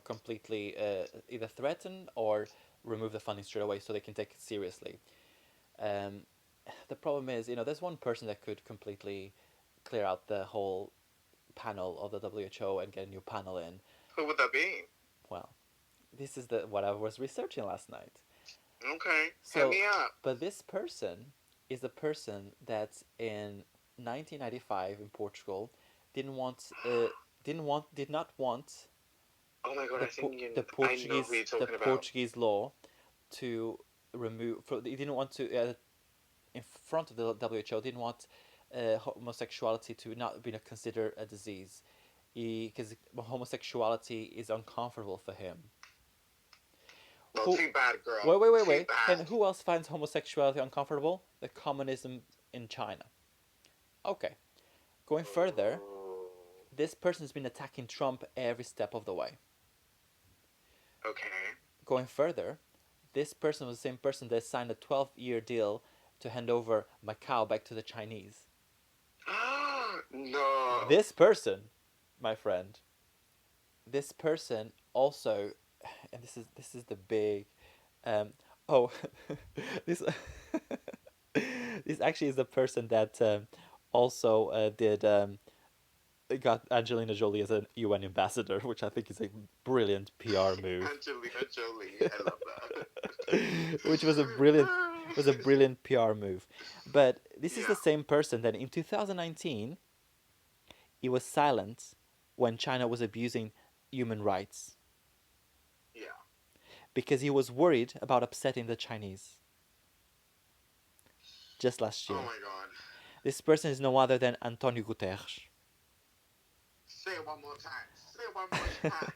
[SPEAKER 1] completely either threaten or remove the funding straight away so they can take it seriously. Um, the problem is, there's one person that could completely clear out the whole panel of the WHO and get a new panel in.
[SPEAKER 2] Who would that be?
[SPEAKER 1] Well, this is the what I was researching last night.
[SPEAKER 2] Okay, hit
[SPEAKER 1] So,
[SPEAKER 2] me up.
[SPEAKER 1] but this person is the person that in 1995 in Portugal didn't want did not want
[SPEAKER 2] Oh my god,
[SPEAKER 1] the
[SPEAKER 2] I know who you're talking about.
[SPEAKER 1] Portuguese law to remove. He didn't want to in front of the WHO didn't want homosexuality to not be considered a disease, because homosexuality is uncomfortable for him.
[SPEAKER 2] Well,
[SPEAKER 1] Who?
[SPEAKER 2] too bad, girl. Too
[SPEAKER 1] Wait. And
[SPEAKER 2] bad.
[SPEAKER 1] who else finds homosexuality uncomfortable? The communism in China. Okay. Going further,
[SPEAKER 2] Oh,
[SPEAKER 1] this person's been attacking Trump every step of the way.
[SPEAKER 2] okay.
[SPEAKER 1] Going further, this person was the same person that signed a 12-year deal to hand over Macau back to the Chinese.
[SPEAKER 2] No.
[SPEAKER 1] This person, my friend, this person also, and this is the big, oh, this this actually is the person that also did got Angelina Jolie as a UN ambassador, which I think is a brilliant PR move.
[SPEAKER 2] Angelina Jolie. I love
[SPEAKER 1] Which was a
[SPEAKER 2] that.
[SPEAKER 1] brilliant PR move. But this is the
[SPEAKER 2] Yeah.
[SPEAKER 1] same person that in 2019 he was silent when China was abusing human rights
[SPEAKER 2] Yeah.
[SPEAKER 1] because he was worried about upsetting the Chinese just last
[SPEAKER 2] Oh
[SPEAKER 1] year.
[SPEAKER 2] my god.
[SPEAKER 1] This person is no other than Antonio Guterres.
[SPEAKER 2] Say it one more time. Say it one more time.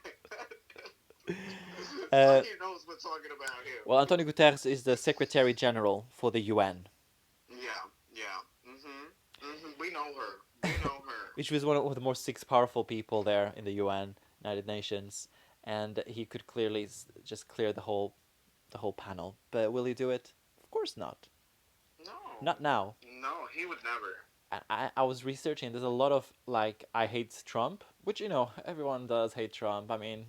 [SPEAKER 2] So
[SPEAKER 1] uh,
[SPEAKER 2] he knows we're talking about him.
[SPEAKER 1] well, Antonio Guterres is the Secretary General for the UN,
[SPEAKER 2] Yeah. Yeah. We know her. We know her.
[SPEAKER 1] which was one of the most six powerful people there in the UN, United Nations, and he could clearly just clear the whole panel. But will he do it? Of course not.
[SPEAKER 2] No.
[SPEAKER 1] Not now.
[SPEAKER 2] No, he would never.
[SPEAKER 1] I was researching. There's a lot of like I hate Trump, which everyone does hate Trump. I mean,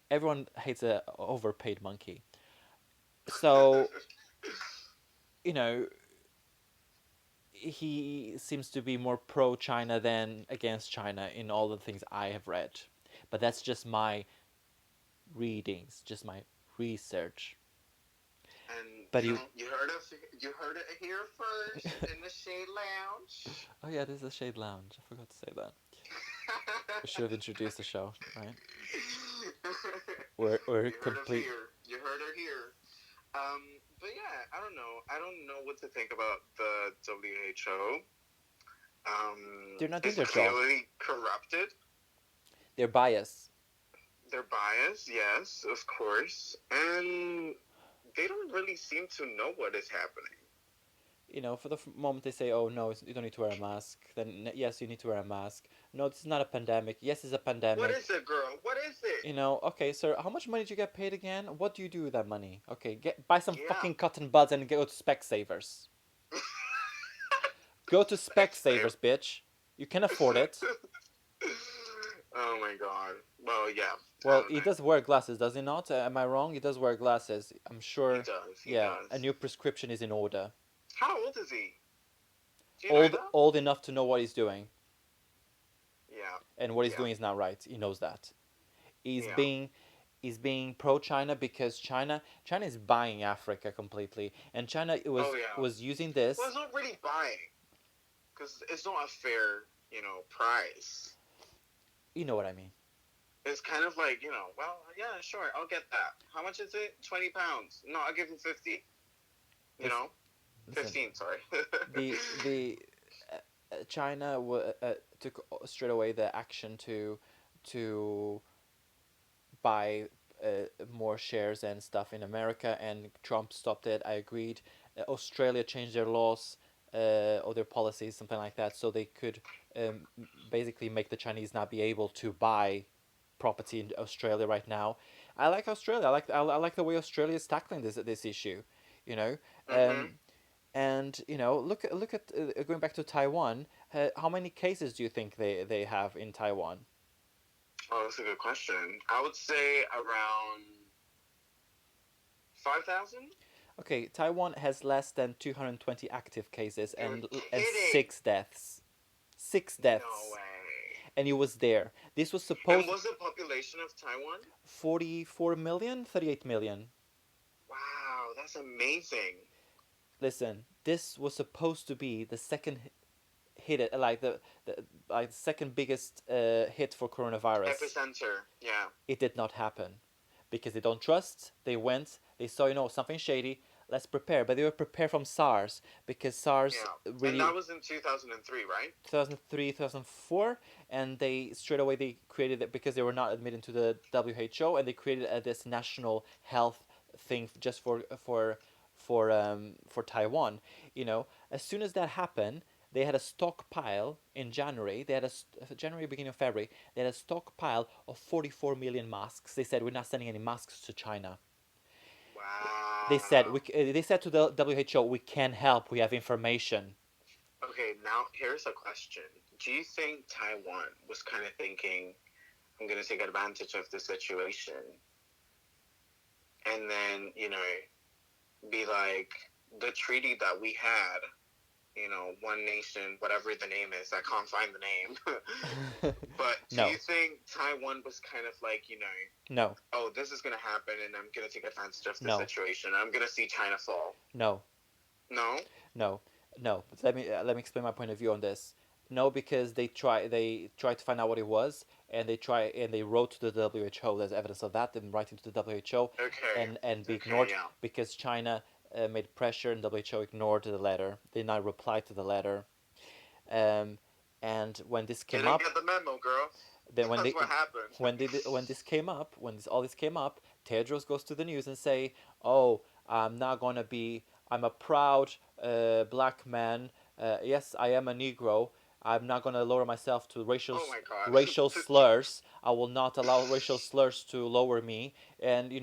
[SPEAKER 1] everyone hates a overpaid monkey. So you know he seems to be more pro China than against China in all the things I have read. But that's just my readings, just my research.
[SPEAKER 2] And
[SPEAKER 1] But you,
[SPEAKER 2] you heard it here first in the Shade Lounge.
[SPEAKER 1] oh yeah, this is a Shade Lounge. I forgot to say that. We should have introduced the show, right? We're
[SPEAKER 2] You heard it
[SPEAKER 1] complete.
[SPEAKER 2] here. You heard it here. But yeah, I don't know. I don't know what to think about the WHO.
[SPEAKER 1] They're not doing
[SPEAKER 2] It's
[SPEAKER 1] their job.
[SPEAKER 2] clearly corrupted.
[SPEAKER 1] They're biased.
[SPEAKER 2] They're biased, yes, of course, and they don't really seem to know what is happening.
[SPEAKER 1] For the moment they say, "Oh no, you don't need to wear a mask," then yes, you need to wear a mask. No, this is not a pandemic. Yes, it's a
[SPEAKER 2] What
[SPEAKER 1] pandemic.
[SPEAKER 2] is it, girl? What is it?
[SPEAKER 1] Okay, sir, how much money did you get paid again? What do you do with that money? Okay, buy some
[SPEAKER 2] Yeah.
[SPEAKER 1] fucking cotton buds and go to Specsavers. Go to Specsavers, bitch. You can afford it.
[SPEAKER 2] Oh my god. Well, yeah.
[SPEAKER 1] Well, he does wear glasses, does he not? Am I wrong? He does wear glasses. I'm sure.
[SPEAKER 2] He does. He
[SPEAKER 1] Yeah,
[SPEAKER 2] does.
[SPEAKER 1] a new prescription is in order.
[SPEAKER 2] How old is he? Do you know that?
[SPEAKER 1] Old enough to know what he's doing,
[SPEAKER 2] Yeah.
[SPEAKER 1] and what he's
[SPEAKER 2] Yeah.
[SPEAKER 1] doing is not right. He knows that. He's
[SPEAKER 2] Yeah.
[SPEAKER 1] being pro China because China is buying Africa completely, and China
[SPEAKER 2] Oh yeah.
[SPEAKER 1] was using this.
[SPEAKER 2] Well, it's not really buying, because it's not a fair, price.
[SPEAKER 1] You know what I mean?
[SPEAKER 2] It's kind of like, well, yeah, sure, I'll get that. How much is it? £20. No, I'll give him 50.
[SPEAKER 1] Listen,
[SPEAKER 2] 15. Sorry.
[SPEAKER 1] the China took straight away the action to buy more shares and stuff in America, and Trump stopped it. I agreed. Australia changed their laws or their policies, something like that, so they could basically make the Chinese not be able to buy property in Australia right now. I like Australia. I like the way Australia is tackling this issue. You know,
[SPEAKER 2] hmm
[SPEAKER 1] and look at going back to Taiwan. How many cases do you think they have in Taiwan?
[SPEAKER 2] Oh, that's a good question. I would say around 5,000.
[SPEAKER 1] Okay, Taiwan has less than 220 active cases
[SPEAKER 2] You're
[SPEAKER 1] and
[SPEAKER 2] kidding.
[SPEAKER 1] 6 deaths. Six
[SPEAKER 2] No
[SPEAKER 1] deaths.
[SPEAKER 2] way.
[SPEAKER 1] And he was there. This was
[SPEAKER 2] And
[SPEAKER 1] supposed
[SPEAKER 2] was the population of Taiwan?
[SPEAKER 1] 44 million, 38 million.
[SPEAKER 2] Wow, that's amazing.
[SPEAKER 1] Listen, this was supposed to be the second hit, the like second biggest hit for coronavirus.
[SPEAKER 2] Epicenter. Yeah.
[SPEAKER 1] It did not happen because they don't trust. They went, they saw, something shady. Let's prepare, but they were prepared from SARS because SARS
[SPEAKER 2] Yeah. And that
[SPEAKER 1] really
[SPEAKER 2] was in 2003, right?
[SPEAKER 1] 2003, 2004, and they straight away they created it because they were not admitted to the WHO, and they created this national health thing just for Taiwan. As soon as that happened, they had a stockpile in January. They had January, beginning of February. They had a stockpile of 44 million masks. They said we're not sending any masks to China.
[SPEAKER 2] Wow.
[SPEAKER 1] They said to the WHO, we can help. We have information.
[SPEAKER 2] Okay, now here's a question. Do you think Taiwan was kind of thinking, I'm going to take advantage of the situation and then, be like, the treaty that we had, one nation, whatever the name is, I can't find the name. But do
[SPEAKER 1] No,
[SPEAKER 2] you think Taiwan was kind of like,
[SPEAKER 1] no,
[SPEAKER 2] oh, this is going to happen and I'm going to take advantage of the
[SPEAKER 1] no,
[SPEAKER 2] situation? I'm going to see China fall.
[SPEAKER 1] no,
[SPEAKER 2] No?
[SPEAKER 1] no, no. But let me explain my point of view on this. No, because they tried to find out what it was, and they wrote to the WHO. There's evidence of that. Them writing to the WHO,
[SPEAKER 2] Okay.
[SPEAKER 1] and be
[SPEAKER 2] Okay,
[SPEAKER 1] ignored
[SPEAKER 2] yeah.
[SPEAKER 1] because China made pressure, and WHO ignored the letter. They not replied to the letter. Um, and when this
[SPEAKER 2] They
[SPEAKER 1] came
[SPEAKER 2] didn't
[SPEAKER 1] up,
[SPEAKER 2] get the memo, girl.
[SPEAKER 1] then when
[SPEAKER 2] That's
[SPEAKER 1] they
[SPEAKER 2] what happened.
[SPEAKER 1] when this came up, all this came up, Tedros goes to the news and say, "Oh, I'm not gonna be. I'm a proud black man. Yes, I am a Negro. I'm not gonna lower myself to
[SPEAKER 2] Oh my god.
[SPEAKER 1] racial slurs. I will not allow racial slurs to lower me. And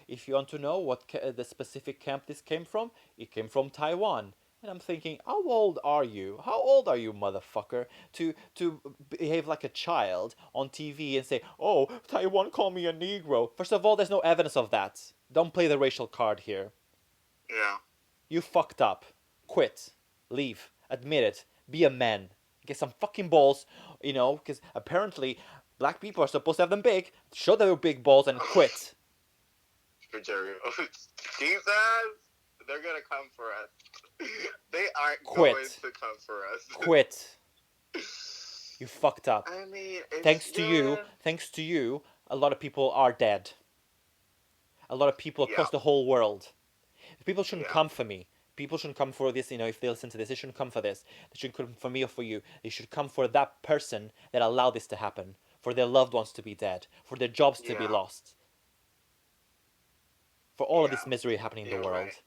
[SPEAKER 1] if you want to know what the specific camp this came from, it came from Taiwan." And I'm thinking, how old are you? How old are you, motherfucker, to behave like a child on TV and say, "Oh, Taiwan called me a Negro"? First of all, there's no evidence of that. Don't play the racial card here.
[SPEAKER 2] Yeah.
[SPEAKER 1] You fucked up. Quit. Leave. Admit it. Be a man. Get some fucking balls, because apparently black people are supposed to have them big. Show them your big balls and quit.
[SPEAKER 2] For Jerry. Jesus! They're gonna come for us. They aren't going
[SPEAKER 1] Quit.
[SPEAKER 2] to come for us.
[SPEAKER 1] Quit. You fucked up.
[SPEAKER 2] I mean, it's
[SPEAKER 1] Thanks to you,
[SPEAKER 2] yeah.
[SPEAKER 1] a lot of people are dead. A lot of people
[SPEAKER 2] Yeah.
[SPEAKER 1] across the whole world. People shouldn't
[SPEAKER 2] Yeah.
[SPEAKER 1] come for me. People shouldn't come for this, if they listen to this. They shouldn't come for this. They shouldn't come for me or for you. They should come for that person that allowed this to happen, for their loved ones to be dead, for their jobs to be
[SPEAKER 2] Yeah.
[SPEAKER 1] lost, for all of
[SPEAKER 2] Yeah.
[SPEAKER 1] this misery happening in the
[SPEAKER 2] You're right.
[SPEAKER 1] world.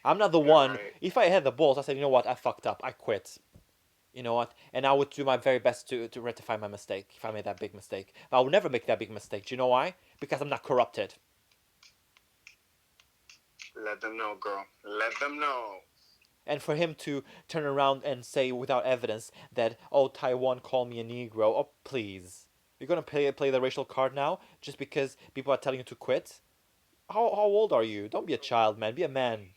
[SPEAKER 1] I'm not the
[SPEAKER 2] You're
[SPEAKER 1] one.
[SPEAKER 2] right.
[SPEAKER 1] If I had the balls, I said, you know what, I fucked up. I quit. You know what? And I would do my very best to rectify my mistake if I made that big mistake. But I would never make that big mistake. Do you know why? Because I'm not corrupted.
[SPEAKER 2] Let them know, girl. Let them know.
[SPEAKER 1] And for him to turn around and say without evidence that, oh, Taiwan called me a Negro, oh, please. You're going to play the racial card now just because people are telling you to quit? How old are you? Don't be a child, man. Be a man.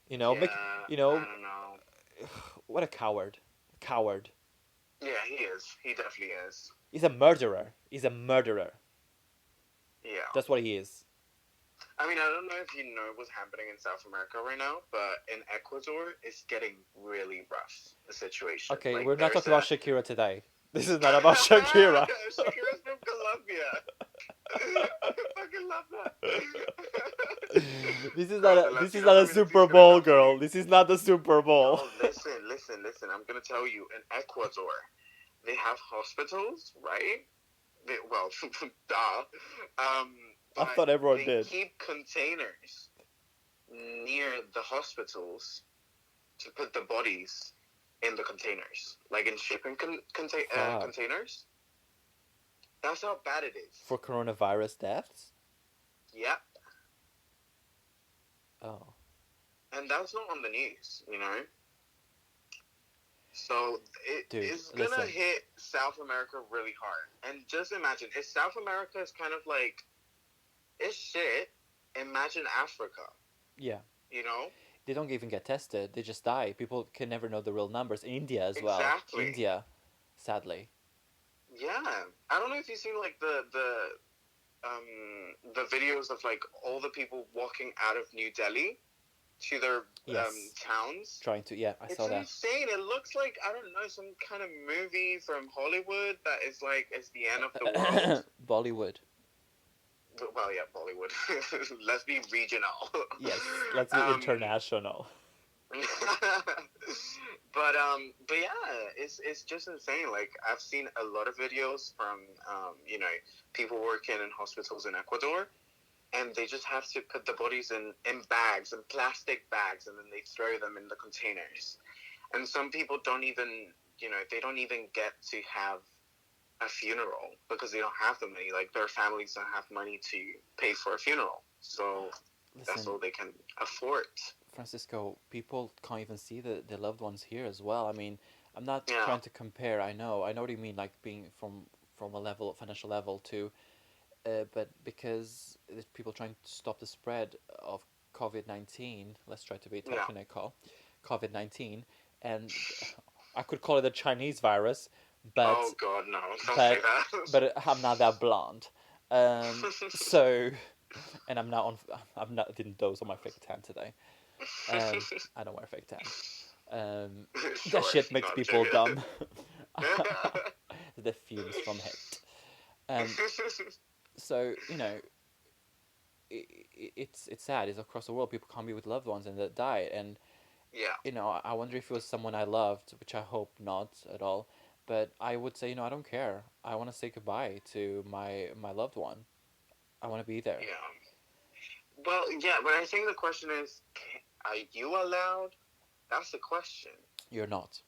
[SPEAKER 1] Make,
[SPEAKER 2] Yeah.
[SPEAKER 1] you
[SPEAKER 2] I
[SPEAKER 1] know,
[SPEAKER 2] don't know.
[SPEAKER 1] what a coward. Coward.
[SPEAKER 2] Yeah, he is. He definitely is.
[SPEAKER 1] He's a murderer. He's a murderer.
[SPEAKER 2] Yeah.
[SPEAKER 1] That's what he is.
[SPEAKER 2] I mean, I don't know if you know what's happening in South America right now, but in Ecuador, it's getting really rough, the situation.
[SPEAKER 1] Okay,
[SPEAKER 2] Like,
[SPEAKER 1] we're not
[SPEAKER 2] there's
[SPEAKER 1] talking about
[SPEAKER 2] a.
[SPEAKER 1] Shakira today. This is not about Shakira.
[SPEAKER 2] Shakira's from Colombia. I fucking love that.
[SPEAKER 1] This is not
[SPEAKER 2] Bro, the
[SPEAKER 1] a this is
[SPEAKER 2] Latinos
[SPEAKER 1] not a
[SPEAKER 2] community is
[SPEAKER 1] Super
[SPEAKER 2] gonna
[SPEAKER 1] Bowl,
[SPEAKER 2] come for
[SPEAKER 1] girl.
[SPEAKER 2] you.
[SPEAKER 1] This is not the Super Bowl.
[SPEAKER 2] No, listen. I'm gonna tell you. In Ecuador, they have hospitals, right? Well, duh.
[SPEAKER 1] I
[SPEAKER 2] But
[SPEAKER 1] thought everyone
[SPEAKER 2] they
[SPEAKER 1] did.
[SPEAKER 2] keep containers near the hospitals to put the bodies in the containers, like in shipping
[SPEAKER 1] Fuck.
[SPEAKER 2] containers. That's how bad it is.
[SPEAKER 1] For coronavirus deaths?
[SPEAKER 2] Yep.
[SPEAKER 1] Oh.
[SPEAKER 2] And that's not on the news. So it
[SPEAKER 1] Dude,
[SPEAKER 2] is gonna
[SPEAKER 1] listen.
[SPEAKER 2] hit South America really hard. And just imagine, if South America is kind of like, it's shit, imagine Africa,
[SPEAKER 1] Yeah.
[SPEAKER 2] you know?
[SPEAKER 1] They don't even get tested. They just die. People can never know the real numbers. India as well.
[SPEAKER 2] Exactly.
[SPEAKER 1] India, sadly.
[SPEAKER 2] Yeah. I don't know if you've seen like the videos of like all the people walking out of New Delhi to their
[SPEAKER 1] Yes.
[SPEAKER 2] towns.
[SPEAKER 1] Trying to. Yeah, I
[SPEAKER 2] It's
[SPEAKER 1] saw that.
[SPEAKER 2] insane. It looks like, I don't know, some kind of movie from Hollywood that is like it's the end of the world.
[SPEAKER 1] Bollywood.
[SPEAKER 2] Well, yeah, Bollywood. Let's be regional.
[SPEAKER 1] Yes. Let's be
[SPEAKER 2] um,
[SPEAKER 1] international.
[SPEAKER 2] but yeah, it's just insane. Like I've seen a lot of videos from people working in hospitals in Ecuador, and they just have to put the bodies in bags, in plastic bags, and then they throw them in the containers. And some people don't even, they don't even get to have a funeral because they don't have the money. Like their families don't have money to pay for a funeral, so that's
[SPEAKER 1] Listen,
[SPEAKER 2] all they can afford.
[SPEAKER 1] Francisco, people can't even see the loved ones here as well. I mean, I'm not
[SPEAKER 2] Yeah,
[SPEAKER 1] trying to compare. I know what you mean, like being from a level, financial level to, but because there's people trying to stop the spread of COVID-19. Let's try to be
[SPEAKER 2] yeah.
[SPEAKER 1] technical, COVID-19, and I could call it a Chinese virus, but
[SPEAKER 2] Oh God, no! Don't say
[SPEAKER 1] but
[SPEAKER 2] that.
[SPEAKER 1] but I'm not that blonde. So, and I'm not on. I'm not didn't dose on my fake tan today. I don't wear fake tan. That
[SPEAKER 2] Sure,
[SPEAKER 1] shit makes
[SPEAKER 2] not
[SPEAKER 1] people
[SPEAKER 2] joking.
[SPEAKER 1] dumb. The fumes from it. Um, so it's sad. It's across the world. People can't be with loved ones and that die. And
[SPEAKER 2] Yeah,
[SPEAKER 1] I wonder if it was someone I loved, which I hope not at all. But I would say, I don't care. I want to say goodbye to my loved one. I want to be there.
[SPEAKER 2] yeah. Well, yeah, but I think the question is, are you allowed? That's the question.
[SPEAKER 1] You're not.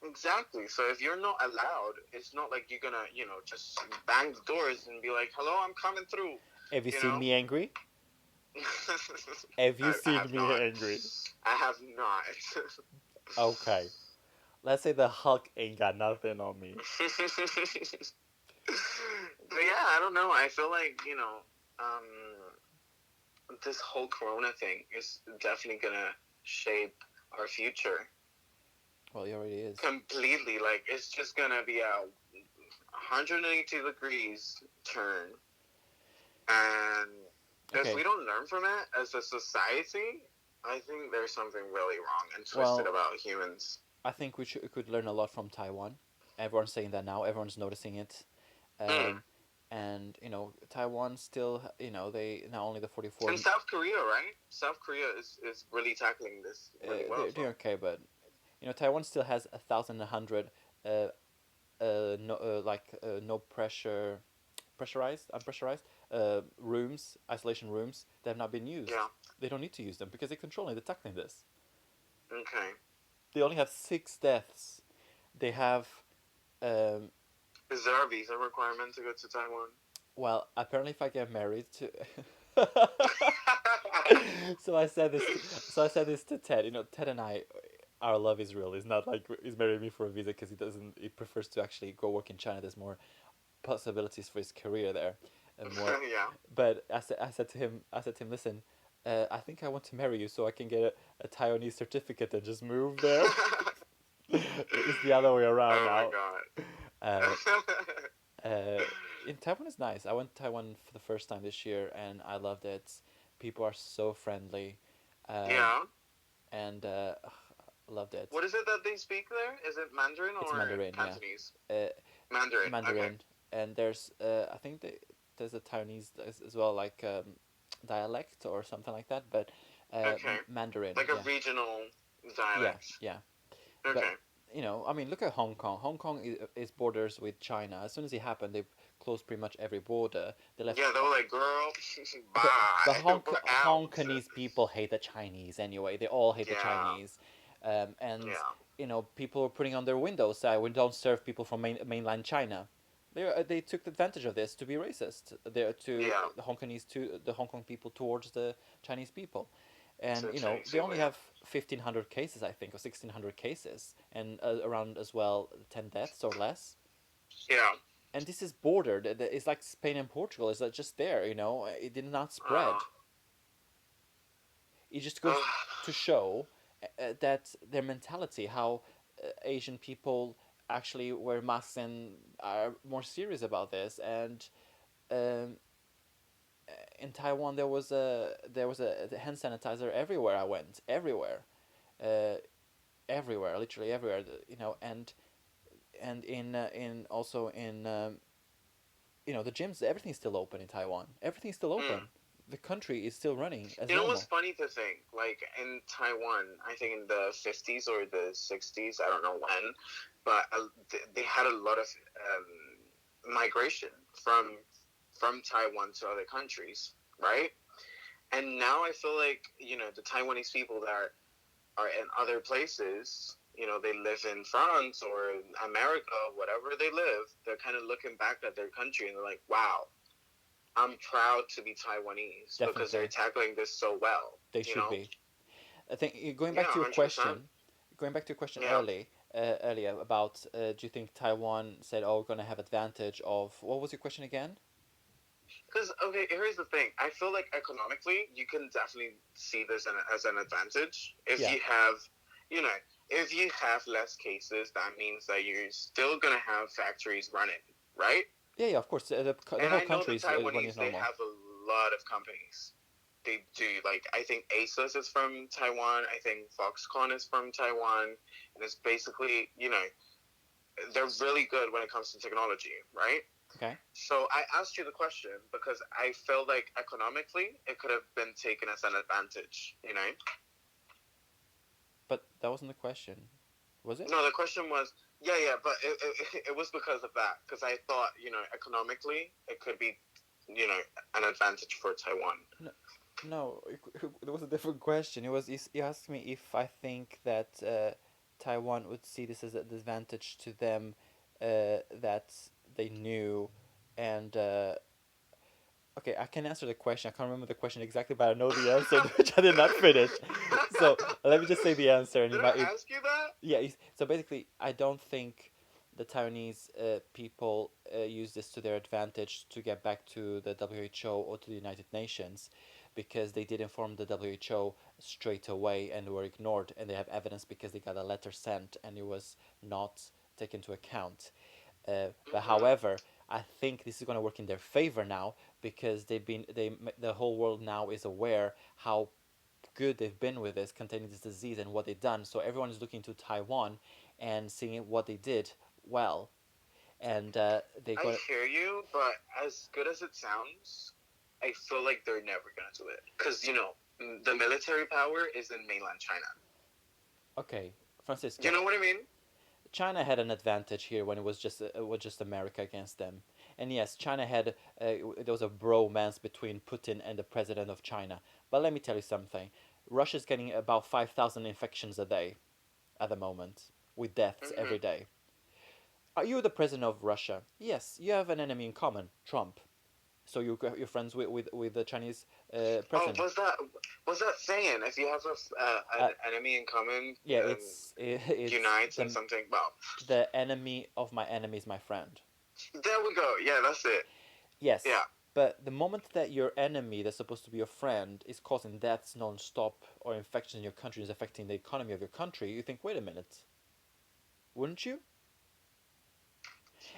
[SPEAKER 2] Exactly. So if you're not allowed, it's not like you're gonna, just bang the doors and be like, "Hello, I'm coming through."
[SPEAKER 1] Have you
[SPEAKER 2] You
[SPEAKER 1] seen
[SPEAKER 2] know.
[SPEAKER 1] me angry? Have you
[SPEAKER 2] I
[SPEAKER 1] seen
[SPEAKER 2] have
[SPEAKER 1] me
[SPEAKER 2] not.
[SPEAKER 1] angry?
[SPEAKER 2] I have not.
[SPEAKER 1] Okay. Let's say the Hulk ain't got nothing on me.
[SPEAKER 2] But yeah, I don't know. I feel like this whole Corona thing is definitely gonna shape our future
[SPEAKER 1] Well, he already is.
[SPEAKER 2] completely. Like it's just gonna be a 180 degrees turn, and if
[SPEAKER 1] Okay.
[SPEAKER 2] we don't learn from it as a society, I think there's something really wrong and twisted
[SPEAKER 1] Well,
[SPEAKER 2] about humans.
[SPEAKER 1] I think we could learn a lot from Taiwan. Everyone's saying that now. Everyone's noticing it.
[SPEAKER 2] Mm.
[SPEAKER 1] Um, and Taiwan still, they not only the 44.
[SPEAKER 2] And South Korea, right? South Korea is really tackling this really well as
[SPEAKER 1] They're
[SPEAKER 2] well.
[SPEAKER 1] okay, but Taiwan still has 1,100 uh no no pressure pressurized unpressurized rooms, isolation rooms that have not been
[SPEAKER 2] Yeah.
[SPEAKER 1] used. They don't need to use them because they're controlling, they're tackling this.
[SPEAKER 2] Okay.
[SPEAKER 1] They only have 6 deaths. They have um
[SPEAKER 2] Is there a visa requirement to go to Taiwan?
[SPEAKER 1] well, apparently if I get married to so I said this to Ted. Ted and I, our love is real. It's not like he's marrying me for a visa because he prefers to actually go work in China. There's more possibilities for his career there, and more.
[SPEAKER 2] Yeah.
[SPEAKER 1] But I said to him, listen, I think I want to marry you so I can get a Taiwanese certificate and just move there. It's the other way around
[SPEAKER 2] Oh my
[SPEAKER 1] now. Uh,
[SPEAKER 2] god.
[SPEAKER 1] uh, in Taiwan is nice. I went to Taiwan for the first time this year, and I loved it. People are so friendly, um,
[SPEAKER 2] Yeah.
[SPEAKER 1] and loved it.
[SPEAKER 2] What is it that they speak there? Is it Mandarin
[SPEAKER 1] It's
[SPEAKER 2] or
[SPEAKER 1] Mandarin, yeah.
[SPEAKER 2] Cantonese?
[SPEAKER 1] Uh,
[SPEAKER 2] Mandarin. Okay.
[SPEAKER 1] Mandarin, and there's I think there's a Taiwanese as well, like dialect or something like that. But
[SPEAKER 2] Okay.
[SPEAKER 1] Mandarin,
[SPEAKER 2] Like a
[SPEAKER 1] yeah,
[SPEAKER 2] regional
[SPEAKER 1] yeah,
[SPEAKER 2] dialect.
[SPEAKER 1] yeah. But
[SPEAKER 2] Okay.
[SPEAKER 1] I mean, look at Hong Kong. Hong Kong is borders with China. As soon as it happened, they closed pretty much every border. They left.
[SPEAKER 2] Yeah, they were like, "Girl,
[SPEAKER 1] The
[SPEAKER 2] bye. We're out."
[SPEAKER 1] Hong Kongese people hate the Chinese anyway. They all hate the
[SPEAKER 2] Yeah.
[SPEAKER 1] Chinese, and
[SPEAKER 2] Yeah.
[SPEAKER 1] people are putting on their windows that we don't serve people from mainland China. They took advantage of this to be racist. They to
[SPEAKER 2] Yeah.
[SPEAKER 1] the Hong Kongese to the Hong Kong people towards the Chinese people, and
[SPEAKER 2] So
[SPEAKER 1] they
[SPEAKER 2] Chinese
[SPEAKER 1] only
[SPEAKER 2] way.
[SPEAKER 1] have 1,500 cases, I think, or 1,600 cases, and around as well 10 deaths or less.
[SPEAKER 2] Yeah.
[SPEAKER 1] And this is bordered. It's like Spain and Portugal. It's just there. It did not spread. It just goes to show that their mentality, how Asian people actually wear masks and are more serious about this. And um, in Taiwan, there was a hand sanitizer everywhere I went, uh, everywhere, literally everywhere. And in also in the gyms, everything's still open in Taiwan. Everything's still
[SPEAKER 2] mm.
[SPEAKER 1] open. The country is still running as
[SPEAKER 2] You know what's
[SPEAKER 1] normal.
[SPEAKER 2] funny to think? Like in Taiwan, I think in the 50s or the 60s, I don't know when, but they had a lot of migration from Taiwan to other countries, right? And now I feel like the Taiwanese people that are in other places. They live in France or America, whatever they live. They're kind of looking back at their country and they're like, "Wow, I'm proud to be Taiwanese because they're
[SPEAKER 1] Definitely,
[SPEAKER 2] tackling this so well."
[SPEAKER 1] they
[SPEAKER 2] You
[SPEAKER 1] should
[SPEAKER 2] know?
[SPEAKER 1] be. I think going
[SPEAKER 2] Yeah,
[SPEAKER 1] back to your
[SPEAKER 2] 100%.
[SPEAKER 1] question, going back to your question
[SPEAKER 2] Yeah,
[SPEAKER 1] earlier about do you think Taiwan said, "Oh, we're gonna have advantage of"? What was your question again?
[SPEAKER 2] because okay, here's the thing. I feel like economically, you can definitely see this as an advantage if
[SPEAKER 1] Yeah,
[SPEAKER 2] you have, you know, if you have less cases. That means that you're still gonna have factories running, right?
[SPEAKER 1] yeah, yeah. Of course, the
[SPEAKER 2] And
[SPEAKER 1] whole
[SPEAKER 2] I know
[SPEAKER 1] country
[SPEAKER 2] the
[SPEAKER 1] is running as
[SPEAKER 2] Taiwanese, they
[SPEAKER 1] normal.
[SPEAKER 2] have a lot of companies. They do. Like, I think ASUS is from Taiwan. I think Foxconn is from Taiwan. And it's basically, they're really good when it comes to technology, right?
[SPEAKER 1] Okay,
[SPEAKER 2] So I asked you the question because I felt like economically it could have been taken as an advantage.
[SPEAKER 1] but that wasn't the question, was it?
[SPEAKER 2] No, the question was, yeah, yeah, but it was because of that. Because I thought, economically it could be, you know, an advantage for Taiwan.
[SPEAKER 1] No, no. It was a different question. You asked me if I think that Taiwan would see this as a disadvantage to them, that they knew, and okay, I can answer the question. I can't remember the question exactly, but I know the answer, which I did not finish. So let me just say the answer, and
[SPEAKER 2] Did
[SPEAKER 1] if
[SPEAKER 2] I ask you that?
[SPEAKER 1] yeah, so basically, I don't think the Taiwanese people use this to their advantage to get back to the WHO or to the United Nations, because they did inform the WHO straight away and were ignored, and they have evidence because they got a letter sent and it was not taken into account. But
[SPEAKER 2] Mm-hmm.
[SPEAKER 1] however, I think this is going to work in their favor now, because the whole world now is aware how good they've been with this containing this disease and what they've done. So everyone is looking to Taiwan and seeing what they did well, and they
[SPEAKER 2] I
[SPEAKER 1] got
[SPEAKER 2] hear you, but as good as it sounds, I feel like they're never gonna do it because the military power is in mainland China.
[SPEAKER 1] okay,
[SPEAKER 2] You
[SPEAKER 1] Francisco.
[SPEAKER 2] know what I mean?
[SPEAKER 1] China had an advantage here when it was just America against them. And yes, China had there was a bromance between Putin and the president of China. But let me tell you something. Russia's getting about 5,000 infections a day at the moment, with deaths every
[SPEAKER 2] Mm-hmm.
[SPEAKER 1] day. Are you the president of Russia? Yes, you have an enemy in common, Trump. So you're friends with the Chinese
[SPEAKER 2] Oh,
[SPEAKER 1] president.
[SPEAKER 2] was that saying if you have an
[SPEAKER 1] Uh,
[SPEAKER 2] enemy in common,
[SPEAKER 1] yeah, it's
[SPEAKER 2] unites and something? Well,
[SPEAKER 1] the enemy of my enemy is my friend.
[SPEAKER 2] there we go. Yeah, that's it.
[SPEAKER 1] Yes,
[SPEAKER 2] Yeah.
[SPEAKER 1] but the moment that your enemy, that's supposed to be your friend, is causing deaths non-stop or infections in your country, is affecting the economy of your country, you think, wait a minute, wouldn't you?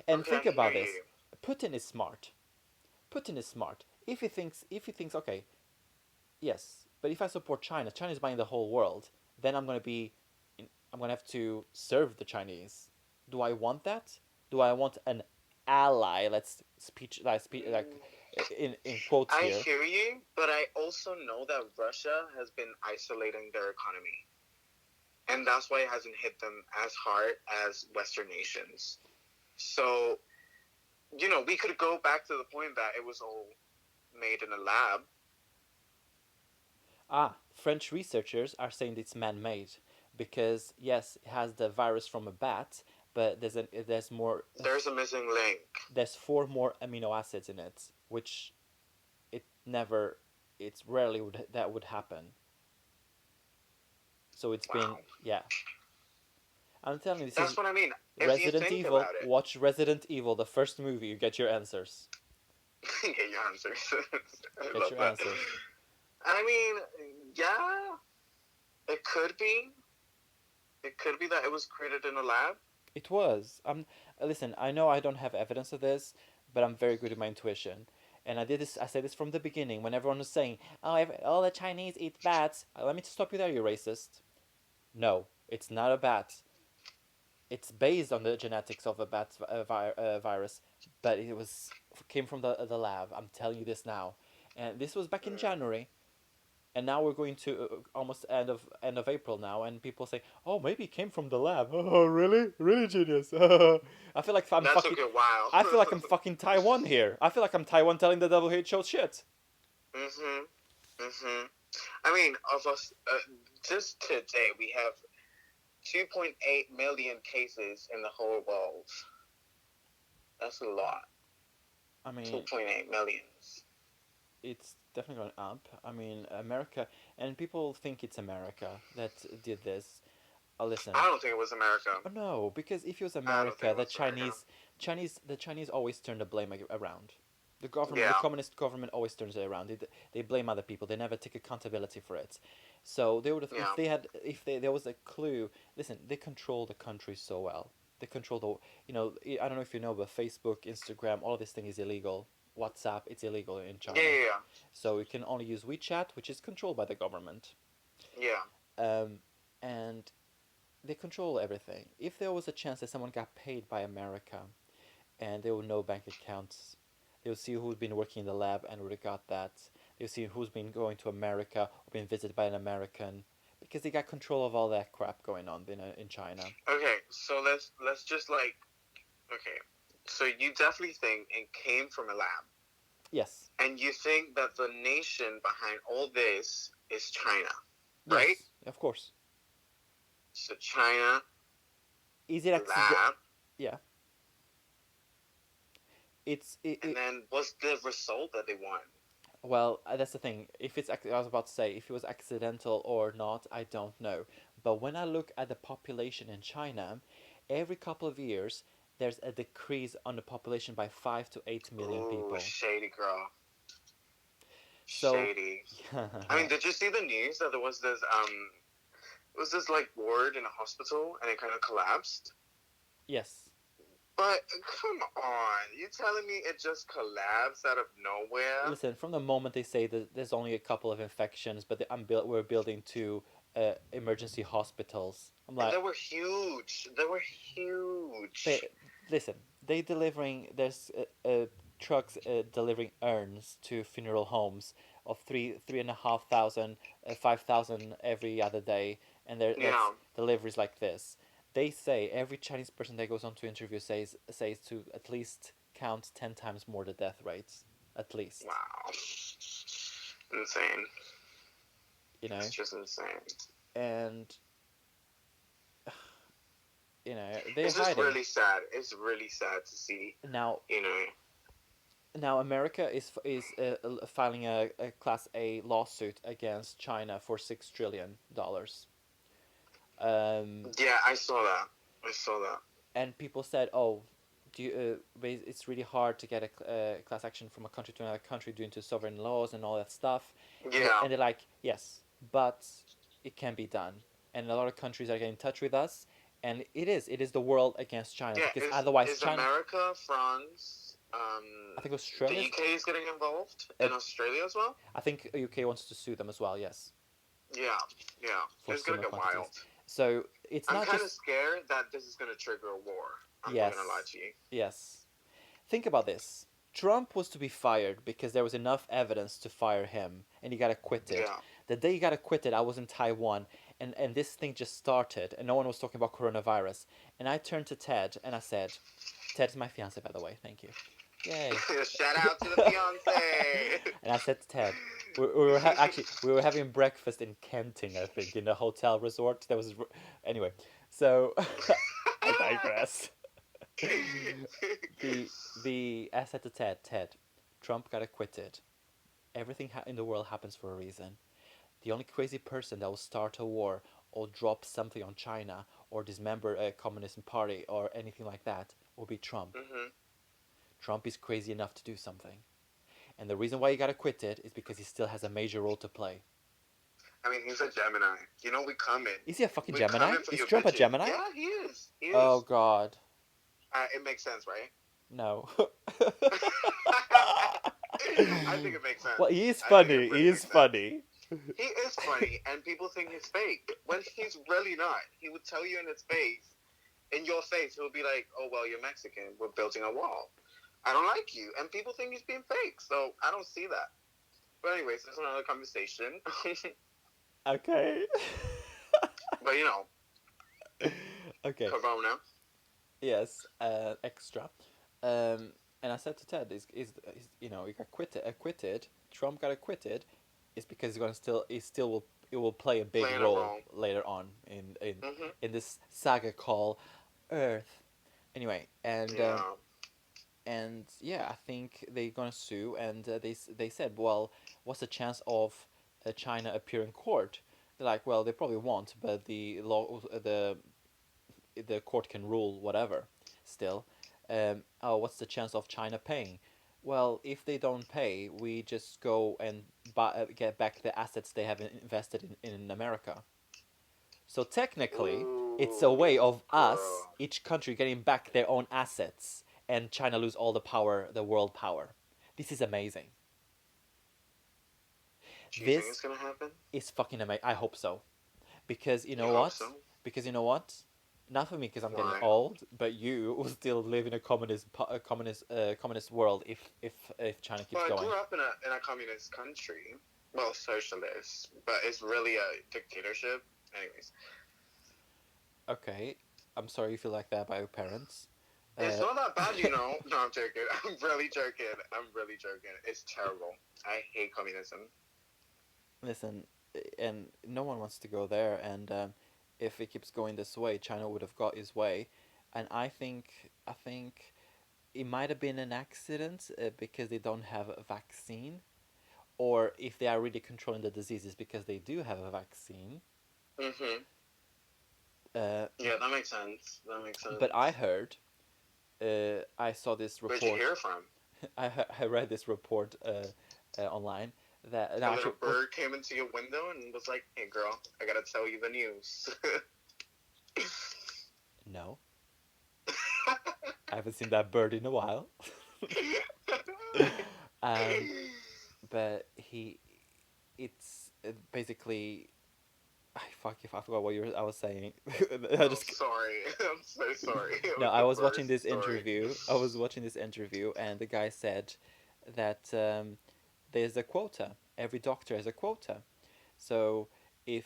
[SPEAKER 1] And
[SPEAKER 2] Okay, I
[SPEAKER 1] think
[SPEAKER 2] hear
[SPEAKER 1] about this.
[SPEAKER 2] you.
[SPEAKER 1] Putin is smart. Putin is smart. If he thinks, okay, yes, but if I support China, China is buying the whole world, then I'm gonna have to serve the Chinese. Do I want that? Do I want an ally? Let's speech like
[SPEAKER 2] Mm,
[SPEAKER 1] in quotes
[SPEAKER 2] I
[SPEAKER 1] here.
[SPEAKER 2] hear you, but I also know that Russia has been isolating their economy, and that's why it hasn't hit them as hard as Western nations. So, we could go back to the point that it was all made in a lab.
[SPEAKER 1] French researchers are saying it's man-made because yes, it has the virus from a bat, but there's more
[SPEAKER 2] There's a missing link.
[SPEAKER 1] there's four more amino acids in it, which it never it's rarely that would happen. So it's been,
[SPEAKER 2] Wow.
[SPEAKER 1] yeah. I'm telling you, this is
[SPEAKER 2] That's what I mean. If you
[SPEAKER 1] Resident
[SPEAKER 2] think
[SPEAKER 1] Evil.
[SPEAKER 2] about it,
[SPEAKER 1] Watch Resident Evil, the first movie. You get your answers.
[SPEAKER 2] get your answers. I
[SPEAKER 1] Get
[SPEAKER 2] love
[SPEAKER 1] your
[SPEAKER 2] that.
[SPEAKER 1] answers.
[SPEAKER 2] I mean, yeah, it could be. It could be that it was created in a lab.
[SPEAKER 1] It was. Listen, I know I don't have evidence of this, but I'm very good at my intuition. And I did this. I said this from the beginning when everyone was saying, "Oh, all the Chinese eat bats." Let me just stop you there, you racist. No, it's not a bat. It's based on the genetics of a bat virus, but it was came from the lab. I'm telling you this now, and this was back in
[SPEAKER 2] Mm.
[SPEAKER 1] January, and now we're going to almost end of April now, and people say, "Oh, maybe it came from the lab." Oh, really? Really genius. I feel like I'm
[SPEAKER 2] That
[SPEAKER 1] fucking.
[SPEAKER 2] took a while.
[SPEAKER 1] I feel like I'm fucking Taiwan here. I feel like I'm Taiwan telling the WHO shit.
[SPEAKER 2] Mhm. Mhm. I mean, of us, just today we have 2.8 million cases in the whole world. That's a lot.
[SPEAKER 1] I mean,
[SPEAKER 2] 2.8 millions.
[SPEAKER 1] it's definitely going up. I mean, America, and people think it's America that did this.
[SPEAKER 2] I
[SPEAKER 1] Listen,
[SPEAKER 2] don't think it was America.
[SPEAKER 1] no, because if it was
[SPEAKER 2] I don't think
[SPEAKER 1] America,
[SPEAKER 2] it was America.
[SPEAKER 1] The Chinese always turn the blame around. The
[SPEAKER 2] Yeah.
[SPEAKER 1] communist government always turns it around. They blame other people. They never take accountability for it. So they would have,
[SPEAKER 2] Yeah.
[SPEAKER 1] if there was a clue. Listen, they control the country so well. They control the, I don't know if you know, but Facebook, Instagram, all of this thing is illegal. WhatsApp, it's illegal in
[SPEAKER 2] Yeah.
[SPEAKER 1] China.
[SPEAKER 2] Yeah.
[SPEAKER 1] So you can only use WeChat, which is controlled by the government.
[SPEAKER 2] Yeah.
[SPEAKER 1] Um, and they control everything. If there was a chance that someone got paid by America and they would know bank accounts, they would see who's been working in the lab and would have got that. They would see who's been going to America or been visited by an American because they got control of all that crap going on in China.
[SPEAKER 2] Okay. So let's just like okay. So you definitely think it came from a lab,
[SPEAKER 1] Yes,
[SPEAKER 2] and you think that the nation behind all this is China, right?
[SPEAKER 1] yes, of course.
[SPEAKER 2] So China
[SPEAKER 1] Is it accident?
[SPEAKER 2] lab,
[SPEAKER 1] Yeah, it.
[SPEAKER 2] and then what's the result that they want?
[SPEAKER 1] Well, that's the thing. If it's, I was about to say, if it was accidental or not, I don't know. But when I look at the population in China, every couple of years, there's a decrease on the population by 5 to 8 million
[SPEAKER 2] Ooh,
[SPEAKER 1] people.
[SPEAKER 2] shady girl,
[SPEAKER 1] So,
[SPEAKER 2] shady. I mean, did you see the news that there was this like ward in a hospital and it kind of collapsed?
[SPEAKER 1] yes.
[SPEAKER 2] But come on, you telling me it just collapsed out of nowhere?
[SPEAKER 1] Listen, from the moment they say that there's only a couple of infections, but we're building two emergency hospitals. I'm
[SPEAKER 2] And
[SPEAKER 1] like,
[SPEAKER 2] they were huge. They were
[SPEAKER 1] they
[SPEAKER 2] huge.
[SPEAKER 1] listen. They delivering there's trucks delivering urns to funeral homes of 3,500, 5,000 every other day, and that's
[SPEAKER 2] Yeah.
[SPEAKER 1] deliveries like this. They say every Chinese person that goes on to interview says to at least count 10 times more the death rates, at least.
[SPEAKER 2] Wow. Insane.
[SPEAKER 1] You
[SPEAKER 2] It's
[SPEAKER 1] know,
[SPEAKER 2] just insane.
[SPEAKER 1] and they're
[SPEAKER 2] It's just
[SPEAKER 1] hiding
[SPEAKER 2] really sad. It's really sad to see,
[SPEAKER 1] now.
[SPEAKER 2] you know.
[SPEAKER 1] Now, America is filing a Class A lawsuit against China for $6 trillion.
[SPEAKER 2] Yeah, I saw that. I saw that.
[SPEAKER 1] And people said, "Oh, it's really hard to get a class action from a country to another country due to sovereign laws and all that stuff,"
[SPEAKER 2] Yeah.
[SPEAKER 1] and they're like, "Yes, but it can be done." And a lot of countries are getting in touch with us, and it is the world against China
[SPEAKER 2] Yeah,
[SPEAKER 1] because otherwise
[SPEAKER 2] is
[SPEAKER 1] China,
[SPEAKER 2] America, France,
[SPEAKER 1] I think
[SPEAKER 2] the
[SPEAKER 1] Australia's,
[SPEAKER 2] UK is getting involved,
[SPEAKER 1] uh,
[SPEAKER 2] and Australia as well?
[SPEAKER 1] I think UK wants to sue them as well. Yes,
[SPEAKER 2] Yeah, yeah.
[SPEAKER 1] for
[SPEAKER 2] It's gonna
[SPEAKER 1] similar
[SPEAKER 2] get
[SPEAKER 1] quantities.
[SPEAKER 2] wild.
[SPEAKER 1] So it's
[SPEAKER 2] I'm
[SPEAKER 1] not
[SPEAKER 2] kind of
[SPEAKER 1] just
[SPEAKER 2] scared that this is gonna trigger a war. I'm not gonna lie
[SPEAKER 1] yes,
[SPEAKER 2] to you.
[SPEAKER 1] yes. Think about this. Trump was to be fired because there was enough evidence to fire him, and he got acquitted.
[SPEAKER 2] Yeah.
[SPEAKER 1] The day he got acquitted, I was in Taiwan, and this thing just started, and no one was talking about coronavirus. And I turned to Ted and I said, "Ted's my fiance, by the way. Thank you. Yay."
[SPEAKER 2] Shout out to the fiance.
[SPEAKER 1] And I said to Ted, actually we were having breakfast in Kenting, I think, in a hotel resort. Anyway. So I digress. The I said to Ted, Trump got acquitted. Everything in the world happens for a reason. The only crazy person that will start a war or drop something on China or dismember a communist party or anything like that will be Trump.
[SPEAKER 2] hmm
[SPEAKER 1] Trump is crazy enough to do something. And the reason why he got acquitted is because he still has a major role to play.
[SPEAKER 2] I mean, he's a Gemini. You know, we coming.
[SPEAKER 1] Is he a fucking
[SPEAKER 2] We
[SPEAKER 1] Gemini?
[SPEAKER 2] coming for
[SPEAKER 1] Is
[SPEAKER 2] your
[SPEAKER 1] Trump a
[SPEAKER 2] bitches.
[SPEAKER 1] Gemini?
[SPEAKER 2] Yeah, he is. He
[SPEAKER 1] Oh
[SPEAKER 2] is.
[SPEAKER 1] God,
[SPEAKER 2] It makes sense, right?
[SPEAKER 1] no.
[SPEAKER 2] I think it makes
[SPEAKER 1] Well,
[SPEAKER 2] sense.
[SPEAKER 1] he is
[SPEAKER 2] I think it
[SPEAKER 1] funny. He
[SPEAKER 2] really
[SPEAKER 1] is
[SPEAKER 2] makes sense.
[SPEAKER 1] funny.
[SPEAKER 2] He is funny, and people think he's fake when he's really not. He would tell you in your face. He'll be like, "Oh well, you're Mexican. We're building a wall. I don't like you," and people think he's being fake. So I don't see that. But anyways, there's another conversation.
[SPEAKER 1] Okay.
[SPEAKER 2] But you know,
[SPEAKER 1] Okay.
[SPEAKER 2] Corona.
[SPEAKER 1] Yes. Extra. And I said to Ted, he got acquitted. Trump got acquitted. It's because he still will, it will play a big
[SPEAKER 2] Playing a
[SPEAKER 1] role
[SPEAKER 2] role.
[SPEAKER 1] later on
[SPEAKER 2] Hmm.
[SPEAKER 1] in this saga called Earth. Anyway,
[SPEAKER 2] Yeah.
[SPEAKER 1] and yeah, I think they're gonna sue, and they said, well, what's the chance of China appear in court? They're like, well, they probably won't, but the court can rule whatever. Still, oh, what's the chance of China paying? Well, if they don't pay, we just go and get back the assets they have invested in America. So technically, it's a way
[SPEAKER 2] Ooh,
[SPEAKER 1] of us,
[SPEAKER 2] girl.
[SPEAKER 1] each country, getting back their own assets, and China lose all the power, the world power. This is amazing.
[SPEAKER 2] Do you think
[SPEAKER 1] This
[SPEAKER 2] it's gonna happen?
[SPEAKER 1] is fucking amazing. I hope so, because you
[SPEAKER 2] You
[SPEAKER 1] know
[SPEAKER 2] hope
[SPEAKER 1] what?
[SPEAKER 2] so.
[SPEAKER 1] Because you know what? Not for me, because I'm getting
[SPEAKER 2] Why?
[SPEAKER 1] old, but you will still live in a communist world if China keeps
[SPEAKER 2] Well, I
[SPEAKER 1] going.
[SPEAKER 2] grew up in a communist country. Well, socialist, but it's really a dictatorship. Anyways,
[SPEAKER 1] Okay, I'm sorry you feel like that by your parents.
[SPEAKER 2] it's
[SPEAKER 1] Uh,
[SPEAKER 2] not that bad, you know. No, I'm joking. I'm really joking. I'm really joking. It's terrible. I hate communism.
[SPEAKER 1] Listen, and no one wants to go there. And if it keeps going this way, China would have got his way. And I think it might have been an accident because they don't have a vaccine, or if they are really controlling the diseases because they do have a vaccine.
[SPEAKER 2] Hmm.
[SPEAKER 1] Uh,
[SPEAKER 2] Yeah, that makes sense. That makes
[SPEAKER 1] but I
[SPEAKER 2] sense.
[SPEAKER 1] heard, I saw this
[SPEAKER 2] Where'd you
[SPEAKER 1] report.
[SPEAKER 2] hear from?
[SPEAKER 1] I read this report online that
[SPEAKER 2] A
[SPEAKER 1] no,
[SPEAKER 2] little
[SPEAKER 1] actually was
[SPEAKER 2] bird came into your window and was like, "Hey, girl, I gotta tell you the news."
[SPEAKER 1] no. I haven't seen that bird in a while. um, but it's basically, I fuck if I forgot what I was saying. I
[SPEAKER 2] Oh,
[SPEAKER 1] just
[SPEAKER 2] sorry. I'm so sorry. It
[SPEAKER 1] no.
[SPEAKER 2] was
[SPEAKER 1] I
[SPEAKER 2] the
[SPEAKER 1] was watching
[SPEAKER 2] first
[SPEAKER 1] this
[SPEAKER 2] story.
[SPEAKER 1] interview. I was watching this interview, and the guy said that there's a quota. Every doctor has a quota. So if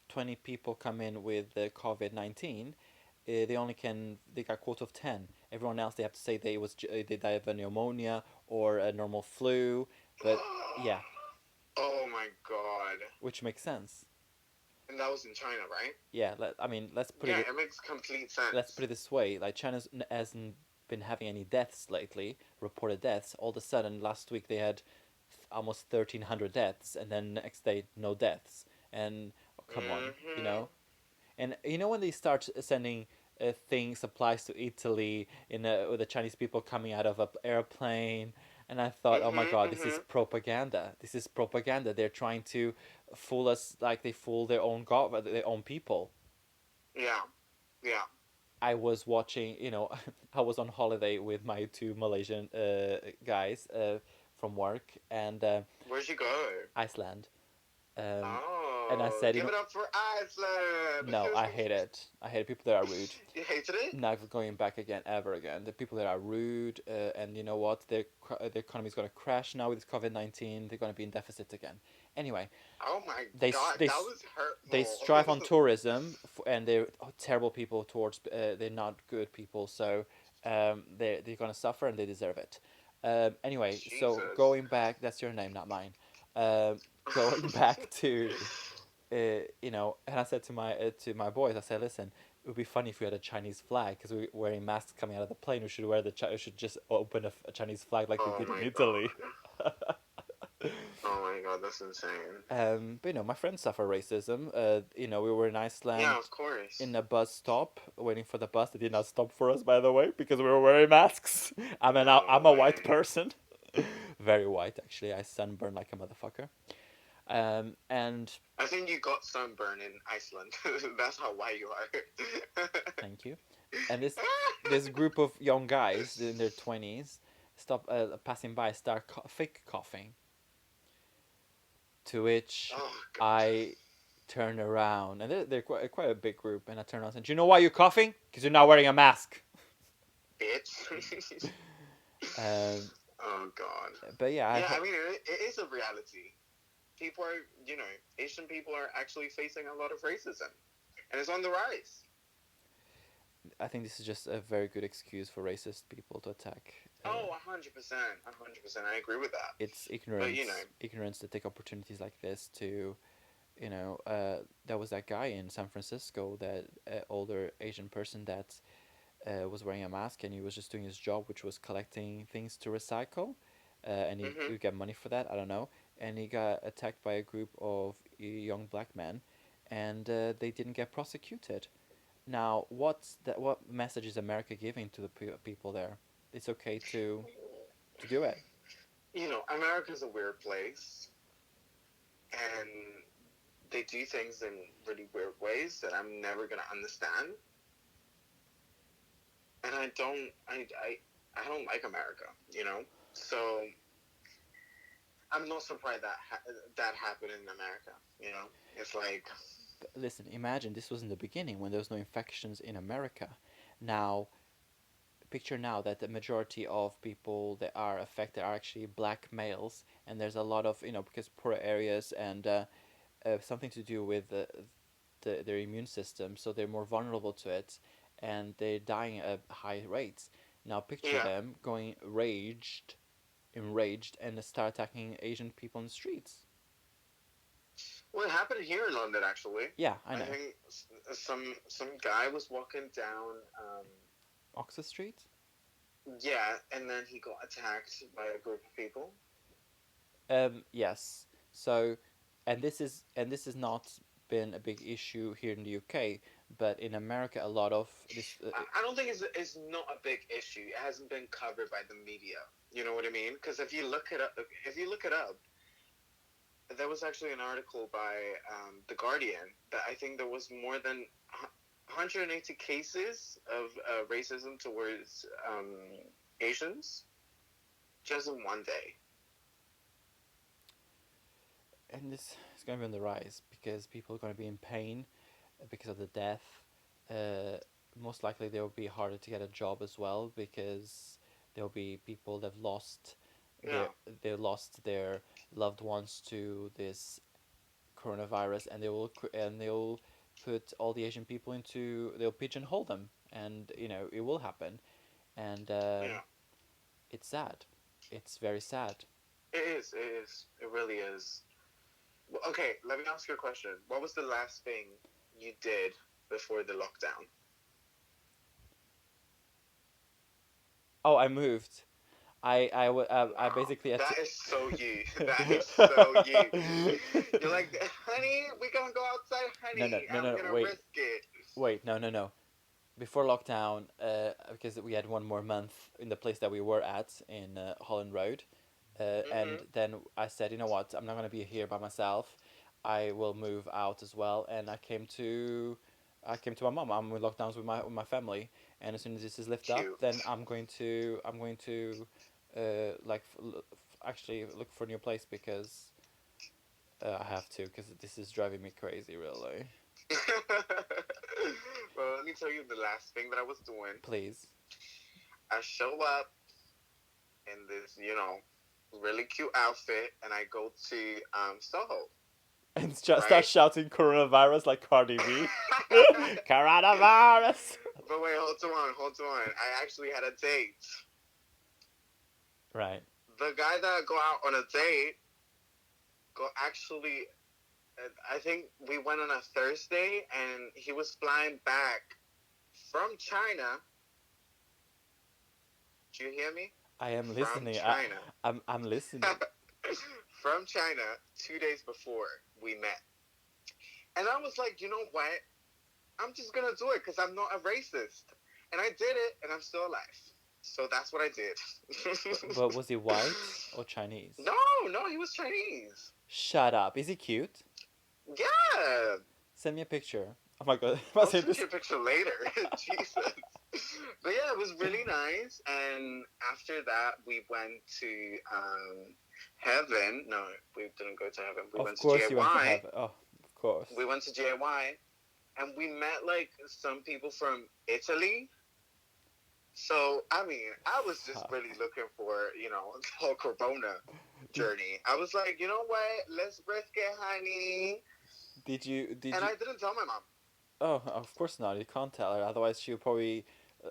[SPEAKER 1] 20 people come in with the COVID-19, they got a quota of 10. Everyone else they have to say they died of a pneumonia or a normal flu, but yeah,
[SPEAKER 2] Oh my god.
[SPEAKER 1] which makes sense.
[SPEAKER 2] And that was in China, right?
[SPEAKER 1] Yeah, I mean,
[SPEAKER 2] Yeah, it makes complete
[SPEAKER 1] let's put
[SPEAKER 2] sense.
[SPEAKER 1] it this way: like China's hasn't been having any deaths lately, reported deaths. All of a sudden, last week they had almost 1,300 deaths, and then next day no deaths. And oh, come on, you
[SPEAKER 2] Mm-hmm.
[SPEAKER 1] know. And you know when they start sending things, supplies to Italy, with the Chinese people coming out of an airplane, and I thought, oh my
[SPEAKER 2] Mm-hmm.
[SPEAKER 1] God, this is
[SPEAKER 2] Mm-hmm.
[SPEAKER 1] propaganda. This is propaganda. They're trying to fool us like they fool their own their own people.
[SPEAKER 2] Yeah. Yeah.
[SPEAKER 1] I was watching, I was on holiday with my two Malaysian guys from work, and
[SPEAKER 2] Where'd you go?
[SPEAKER 1] Iceland. Um, and I
[SPEAKER 2] Oh,
[SPEAKER 1] said,
[SPEAKER 2] give it up for Iceland.
[SPEAKER 1] no, I hate it. I hate people that are rude.
[SPEAKER 2] You hated it?
[SPEAKER 1] Never going back again, ever again. The people that are rude, and you know what? Their economy is gonna crash now with this COVID-19. They're gonna be in deficit again. Anyway,
[SPEAKER 2] Oh my
[SPEAKER 1] they
[SPEAKER 2] god, that was
[SPEAKER 1] they
[SPEAKER 2] hurtful.
[SPEAKER 1] strive on tourism, and they're terrible people towards. They're not good people, so they're gonna suffer and they deserve it. Anyway, so
[SPEAKER 2] Jesus.
[SPEAKER 1] going back, that's your name, not mine. Going back to and I said to my boys, I said, listen, it would be funny if we had a Chinese flag because we're wearing masks coming out of the plane. We should we should just open a Chinese flag like we
[SPEAKER 2] Oh
[SPEAKER 1] did in
[SPEAKER 2] my
[SPEAKER 1] Italy.
[SPEAKER 2] god. Oh my god, that's insane.
[SPEAKER 1] But my friends suffer racism. We were in
[SPEAKER 2] Yeah,
[SPEAKER 1] Iceland
[SPEAKER 2] of course.
[SPEAKER 1] in a bus stop waiting for the bus. They did not stop for us, by the way, because we were wearing masks. I'm
[SPEAKER 2] No
[SPEAKER 1] a white
[SPEAKER 2] way.
[SPEAKER 1] person. Very white, actually. I sunburned like a motherfucker. And
[SPEAKER 2] I think you got sunburn in Iceland. That's how white you are.
[SPEAKER 1] thank you. And this group of young guys in their 20s stop passing by, start fake coughing. To which
[SPEAKER 2] Oh god,
[SPEAKER 1] I turn around, and they're quite a big group, and I turn around and say, "Do you know why you're coughing? Because you're not wearing a mask."
[SPEAKER 2] bitch.
[SPEAKER 1] Um,
[SPEAKER 2] Oh god.
[SPEAKER 1] but yeah,
[SPEAKER 2] Yeah, I mean it is a reality. People are, Asian people are actually facing a lot of racism, and it's on the rise.
[SPEAKER 1] I think this is just a very good excuse for racist people to attack.
[SPEAKER 2] Oh, 100%, 100%. I agree with that.
[SPEAKER 1] It's
[SPEAKER 2] But
[SPEAKER 1] ignorance to take opportunities like this to, there was that guy in San Francisco, that older Asian person that was wearing a mask, and he was just doing his job, which was collecting things to recycle, and he
[SPEAKER 2] hmm
[SPEAKER 1] would get money for that. I don't know. And he got attacked by a group of young black men, and they didn't get prosecuted. Now, what message is America giving to the people there? It's okay to do it.
[SPEAKER 2] America's a weird place, and they do things in really weird ways that I'm never gonna understand. And I don't like America, So I'm not surprised that happened in America. It's like,
[SPEAKER 1] But listen, imagine this was in the beginning when there was no infections in America. Now, picture now that the majority of people that are affected are actually black males, and there's a lot of, because poor areas, and something to do with their immune system, so they're more vulnerable to it, and they're dying at high rates. Now picture
[SPEAKER 2] yeah.
[SPEAKER 1] them going enraged, and start attacking Asian people in the streets.
[SPEAKER 2] Well, it happened here in London actually.
[SPEAKER 1] Yeah, I
[SPEAKER 2] I
[SPEAKER 1] know.
[SPEAKER 2] think some guy was walking down.
[SPEAKER 1] Oxford Street.
[SPEAKER 2] Yeah, and then he got attacked by a group of people.
[SPEAKER 1] Yes. So, and this has not been a big issue here in the UK, but in America, a lot of this.
[SPEAKER 2] I don't think it's not a big issue. It hasn't been covered by the media. You know what I mean? Because if you look it up, there was actually an article by the Guardian that I think there was more than 180 cases of racism towards Asians just in one day.
[SPEAKER 1] And this is going to be on the rise because people are going to be in pain because of the death. Uh, Most likely, they will be harder to get a job as well because there will be people that have lost
[SPEAKER 2] Yeah,
[SPEAKER 1] their loved ones to this coronavirus, and they'll put all the Asian people into, they'll pigeonhole them, and it will happen, and
[SPEAKER 2] yeah.
[SPEAKER 1] it's sad. It's very sad.
[SPEAKER 2] It is. It is. It really is. Well, okay, let me ask you a question. What was the last thing you did before the lockdown?
[SPEAKER 1] Oh, I moved. I
[SPEAKER 2] Wow,
[SPEAKER 1] basically had to.
[SPEAKER 2] that is so you. That is so you. You're like, honey, we gonna go outside,
[SPEAKER 1] No, no,
[SPEAKER 2] honey.
[SPEAKER 1] no,
[SPEAKER 2] I'm
[SPEAKER 1] no.
[SPEAKER 2] gonna
[SPEAKER 1] Wait,
[SPEAKER 2] risk it.
[SPEAKER 1] wait. No, no, no. Before lockdown, because we had one more month in the place that we were at in Holland Road, and
[SPEAKER 2] Mhm.
[SPEAKER 1] then I said, you know what, I'm not gonna be here by myself. I will move out as well, and I came to my mom. I'm in lockdowns with my family, and as soon as this is lifted up, then
[SPEAKER 2] Cute.
[SPEAKER 1] I'm going to actually look for a new place because I have to, because this is driving me crazy, really.
[SPEAKER 2] Well, let me tell you the last thing that I was doing.
[SPEAKER 1] Please.
[SPEAKER 2] I show up in this, really cute outfit, and I go to Soho,
[SPEAKER 1] And just start
[SPEAKER 2] right?
[SPEAKER 1] shouting coronavirus like Cardi B. Coronavirus.
[SPEAKER 2] But wait, hold on. I actually had a date.
[SPEAKER 1] Right.
[SPEAKER 2] The guy that I go out on a date, go actually. I think we went on a Thursday, and he was flying back from China. Do you hear me?
[SPEAKER 1] I am
[SPEAKER 2] From
[SPEAKER 1] listening.
[SPEAKER 2] China.
[SPEAKER 1] I'm listening.
[SPEAKER 2] From China 2 days before we met. And I was like, you know what? I'm just going to do it because I'm not a racist. And I did it, and I'm still alive. So that's what I did.
[SPEAKER 1] But was he white or Chinese?
[SPEAKER 2] No, no, he was Chinese.
[SPEAKER 1] Shut up. Is he cute?
[SPEAKER 2] Yeah.
[SPEAKER 1] Send me a picture. Oh my god. I
[SPEAKER 2] I'll
[SPEAKER 1] say
[SPEAKER 2] send
[SPEAKER 1] this.
[SPEAKER 2] you a picture later. Jesus. But yeah, it was really nice. And after that, we went to heaven. No, we didn't go to heaven. We
[SPEAKER 1] Of
[SPEAKER 2] went to
[SPEAKER 1] course you went to
[SPEAKER 2] JY.
[SPEAKER 1] heaven. Oh, of course.
[SPEAKER 2] We went to JY, and we met like some people from Italy. So I mean, I was just
[SPEAKER 1] Fuck.
[SPEAKER 2] really looking for the whole Corona journey. I was like, you know what? Let's risk it, honey.
[SPEAKER 1] Did
[SPEAKER 2] And
[SPEAKER 1] you
[SPEAKER 2] I didn't tell my mom.
[SPEAKER 1] Oh, of course not. You can't tell her. Otherwise, she'll probably uh,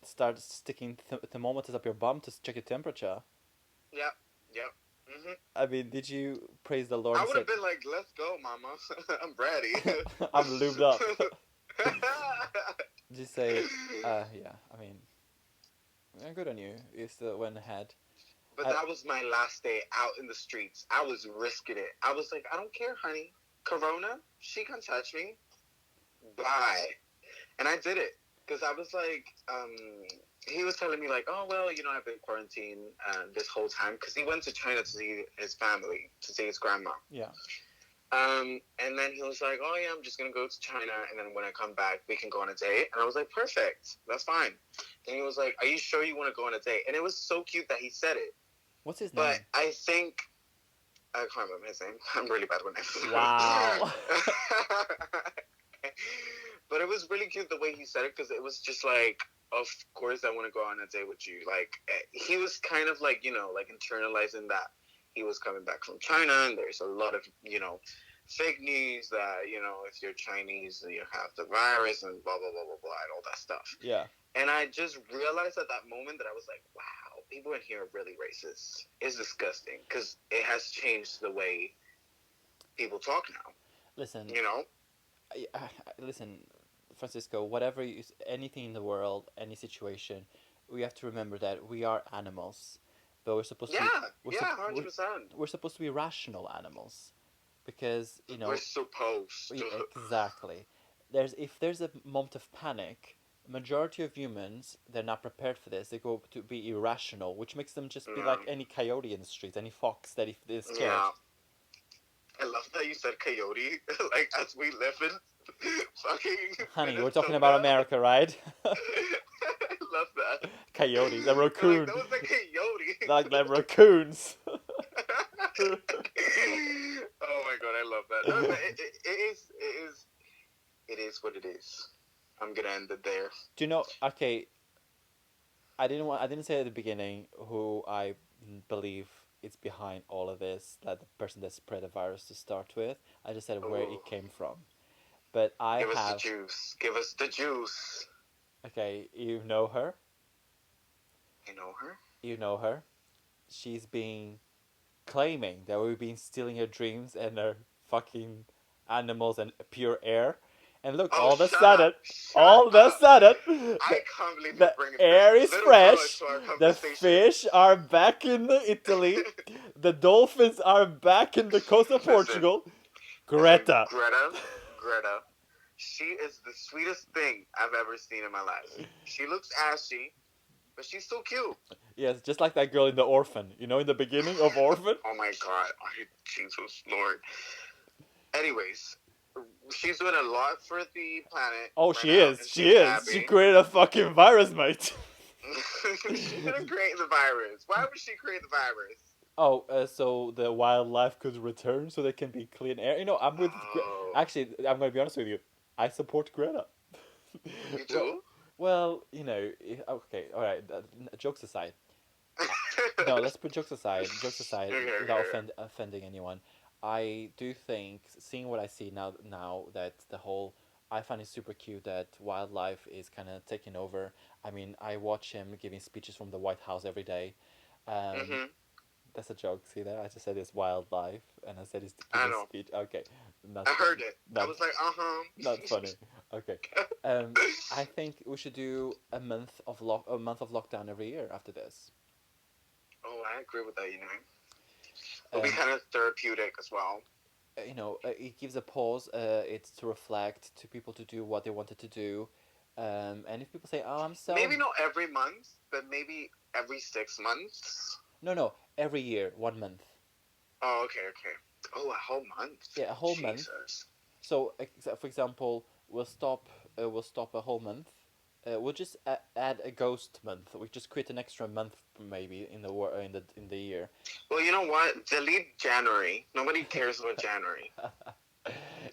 [SPEAKER 1] start sticking thermometers up your bum to check your temperature.
[SPEAKER 2] Yep, yep.
[SPEAKER 1] I mean, did you praise the Lord
[SPEAKER 2] I
[SPEAKER 1] and
[SPEAKER 2] would have
[SPEAKER 1] said,
[SPEAKER 2] been like, "Let's go, mama. I'm ready."
[SPEAKER 1] I'm lubed up? Did you say, yeah, I mean, good on you. You still went ahead.
[SPEAKER 2] But
[SPEAKER 1] I,
[SPEAKER 2] that was my last day out in the streets. I was risking it. I was like, "I don't care, honey. Corona, she can touch me. Bye." And I did it because I was like, he was telling me like, "Oh well, I've been quarantined this whole time because he went to China to see his family, to see his grandma."
[SPEAKER 1] yeah.
[SPEAKER 2] And then he was like, "Oh yeah, I'm just gonna go to China, and then when I come back, we can go on a date." And I was like, "Perfect, that's fine." And he was like, "Are you sure you want to go on a date?" And it was so cute that he said it.
[SPEAKER 1] What's his
[SPEAKER 2] But
[SPEAKER 1] name?
[SPEAKER 2] I think I can't remember his name. I'm really bad with names.
[SPEAKER 1] Wow.
[SPEAKER 2] But it was really cute the way he said it because it was just like, "Of course, I want to go on a date with you." Like he was kind of like like internalizing that he was coming back from China, and there's a lot of fake news that if you're Chinese you have the virus and blah blah blah blah blah and all that stuff.
[SPEAKER 1] Yeah.
[SPEAKER 2] And I just realized at that moment that I was like, wow, people in here are really racist. It's disgusting because it has changed the way people talk now.
[SPEAKER 1] Listen,
[SPEAKER 2] You know?
[SPEAKER 1] listen, Francisco, whatever anything in the world, any situation, we have to remember that we are animals, but
[SPEAKER 2] Yeah, yeah, 100%.
[SPEAKER 1] we're supposed to be rational animals, because
[SPEAKER 2] We're supposed to.
[SPEAKER 1] exactly. If there's a moment of panic, majority of humans, they're not prepared for this. They go to be irrational, which makes them just be
[SPEAKER 2] Yeah,
[SPEAKER 1] like any coyote in the streets, any fox that if they're scared.
[SPEAKER 2] yeah. I love that you said coyote, like as we live in fucking
[SPEAKER 1] Honey, we're talking about
[SPEAKER 2] Minnesota.
[SPEAKER 1] America, right?
[SPEAKER 2] I love that.
[SPEAKER 1] Coyotes, a
[SPEAKER 2] You're like,
[SPEAKER 1] raccoon,
[SPEAKER 2] that was a coyote.
[SPEAKER 1] like the raccoons.
[SPEAKER 2] Oh my god, I love that. No, but it is what it is. I'm gonna end it there.
[SPEAKER 1] Do you know? Okay, I didn't say at the beginning who I believe is behind all of this. That the person that spread the virus to start with. I just said where
[SPEAKER 2] Oh,
[SPEAKER 1] it came from. But I
[SPEAKER 2] give us the
[SPEAKER 1] have.
[SPEAKER 2] juice. Give us the juice.
[SPEAKER 1] Okay, you know her.
[SPEAKER 2] You know her?
[SPEAKER 1] You know her. She's been claiming that we've been stealing her dreams and her fucking animals and pure air. And look,
[SPEAKER 2] Oh,
[SPEAKER 1] all of a
[SPEAKER 2] shut
[SPEAKER 1] sudden,
[SPEAKER 2] up. Shut
[SPEAKER 1] all of a
[SPEAKER 2] up.
[SPEAKER 1] sudden,
[SPEAKER 2] I can't believe you're
[SPEAKER 1] the
[SPEAKER 2] bringing this
[SPEAKER 1] air is
[SPEAKER 2] little girl
[SPEAKER 1] fresh,
[SPEAKER 2] into our
[SPEAKER 1] the
[SPEAKER 2] conversation.
[SPEAKER 1] fish are back in Italy, the dolphins are back in the coast of
[SPEAKER 2] Listen,
[SPEAKER 1] Portugal.
[SPEAKER 2] listen,
[SPEAKER 1] Greta.
[SPEAKER 2] Greta, she is the sweetest thing I've ever seen in my life. She looks ashy, but she's so cute.
[SPEAKER 1] Yes, just like that girl in The Orphan. You know, in the beginning of Orphan?
[SPEAKER 2] Oh my god, Jesus Lord. Anyways, she's doing a lot for the planet
[SPEAKER 1] Oh,
[SPEAKER 2] right
[SPEAKER 1] she
[SPEAKER 2] now,
[SPEAKER 1] is.
[SPEAKER 2] and
[SPEAKER 1] She
[SPEAKER 2] she's
[SPEAKER 1] is. She
[SPEAKER 2] happy.
[SPEAKER 1] created a fucking virus, mate.
[SPEAKER 2] She didn't create the virus. Why would she create the virus?
[SPEAKER 1] Oh, so the wildlife could return so there can be clean air. You know, I'm with.
[SPEAKER 2] Oh,
[SPEAKER 1] Actually, I'm going to be honest with you. I support Greta.
[SPEAKER 2] you
[SPEAKER 1] well,
[SPEAKER 2] do?
[SPEAKER 1] well, okay, all right. Jokes aside, no, let's put jokes aside. Jokes aside,
[SPEAKER 2] Okay,
[SPEAKER 1] without
[SPEAKER 2] okay,
[SPEAKER 1] offending anyone, I do think seeing what I see now that the whole I find it super cute that wildlife is kind of taking over. I mean, I watch him giving speeches from the White House every day.
[SPEAKER 2] okay.
[SPEAKER 1] Um, that's a joke. See that? I just said it's wildlife, and I said he's
[SPEAKER 2] I
[SPEAKER 1] giving
[SPEAKER 2] know.
[SPEAKER 1] speech. Okay, not
[SPEAKER 2] I heard it. I
[SPEAKER 1] not
[SPEAKER 2] was like,
[SPEAKER 1] not funny. Okay, I think we should do a month of lockdown every year after this.
[SPEAKER 2] Oh, I agree with that, It'll be
[SPEAKER 1] Um,
[SPEAKER 2] kind of therapeutic as well.
[SPEAKER 1] it gives a pause. It's to reflect, to people to do what they wanted to do. And if people say, "Oh, I'm so,"
[SPEAKER 2] Maybe not every month, but maybe every 6 months.
[SPEAKER 1] no, every year, 1 month.
[SPEAKER 2] Oh, okay, okay. Oh, a whole month.
[SPEAKER 1] Yeah, a whole month.
[SPEAKER 2] Jesus.
[SPEAKER 1] So, for example, we'll stop a whole month. We'll just add a ghost month. We just create an extra month maybe in the year.
[SPEAKER 2] Well, you know what? Delete January. Nobody cares about January.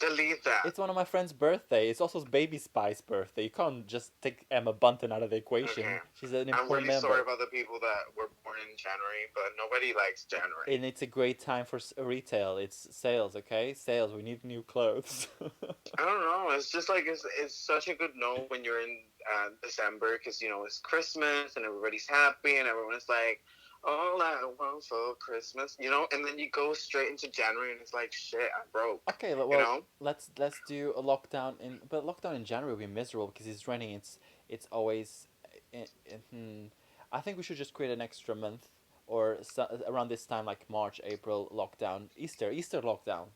[SPEAKER 2] Delete that.
[SPEAKER 1] It's one of my friend's birthday. It's also Baby Spice's birthday. You can't just take Emma Bunton out of the
[SPEAKER 2] Okay.
[SPEAKER 1] equation. She's an
[SPEAKER 2] I'm
[SPEAKER 1] important
[SPEAKER 2] really sorry
[SPEAKER 1] member.
[SPEAKER 2] about the people that were born in January, but nobody likes January.
[SPEAKER 1] And it's a great time for retail. It's sales, okay? Sales. We need new clothes.
[SPEAKER 2] I don't know. It's just like it's such a good no when you're in December because you know it's Christmas and everybody's happy and everyone's like, "All I want for Christmas," you know. And then you go straight into January and it's like, "Shit, I'm broke,"
[SPEAKER 1] Okay,
[SPEAKER 2] you
[SPEAKER 1] well,
[SPEAKER 2] know.
[SPEAKER 1] let's do a lockdown but lockdown in January will be miserable because it's raining. It's always, I think we should just create an extra month or around this time like March, April lockdown, Easter lockdown.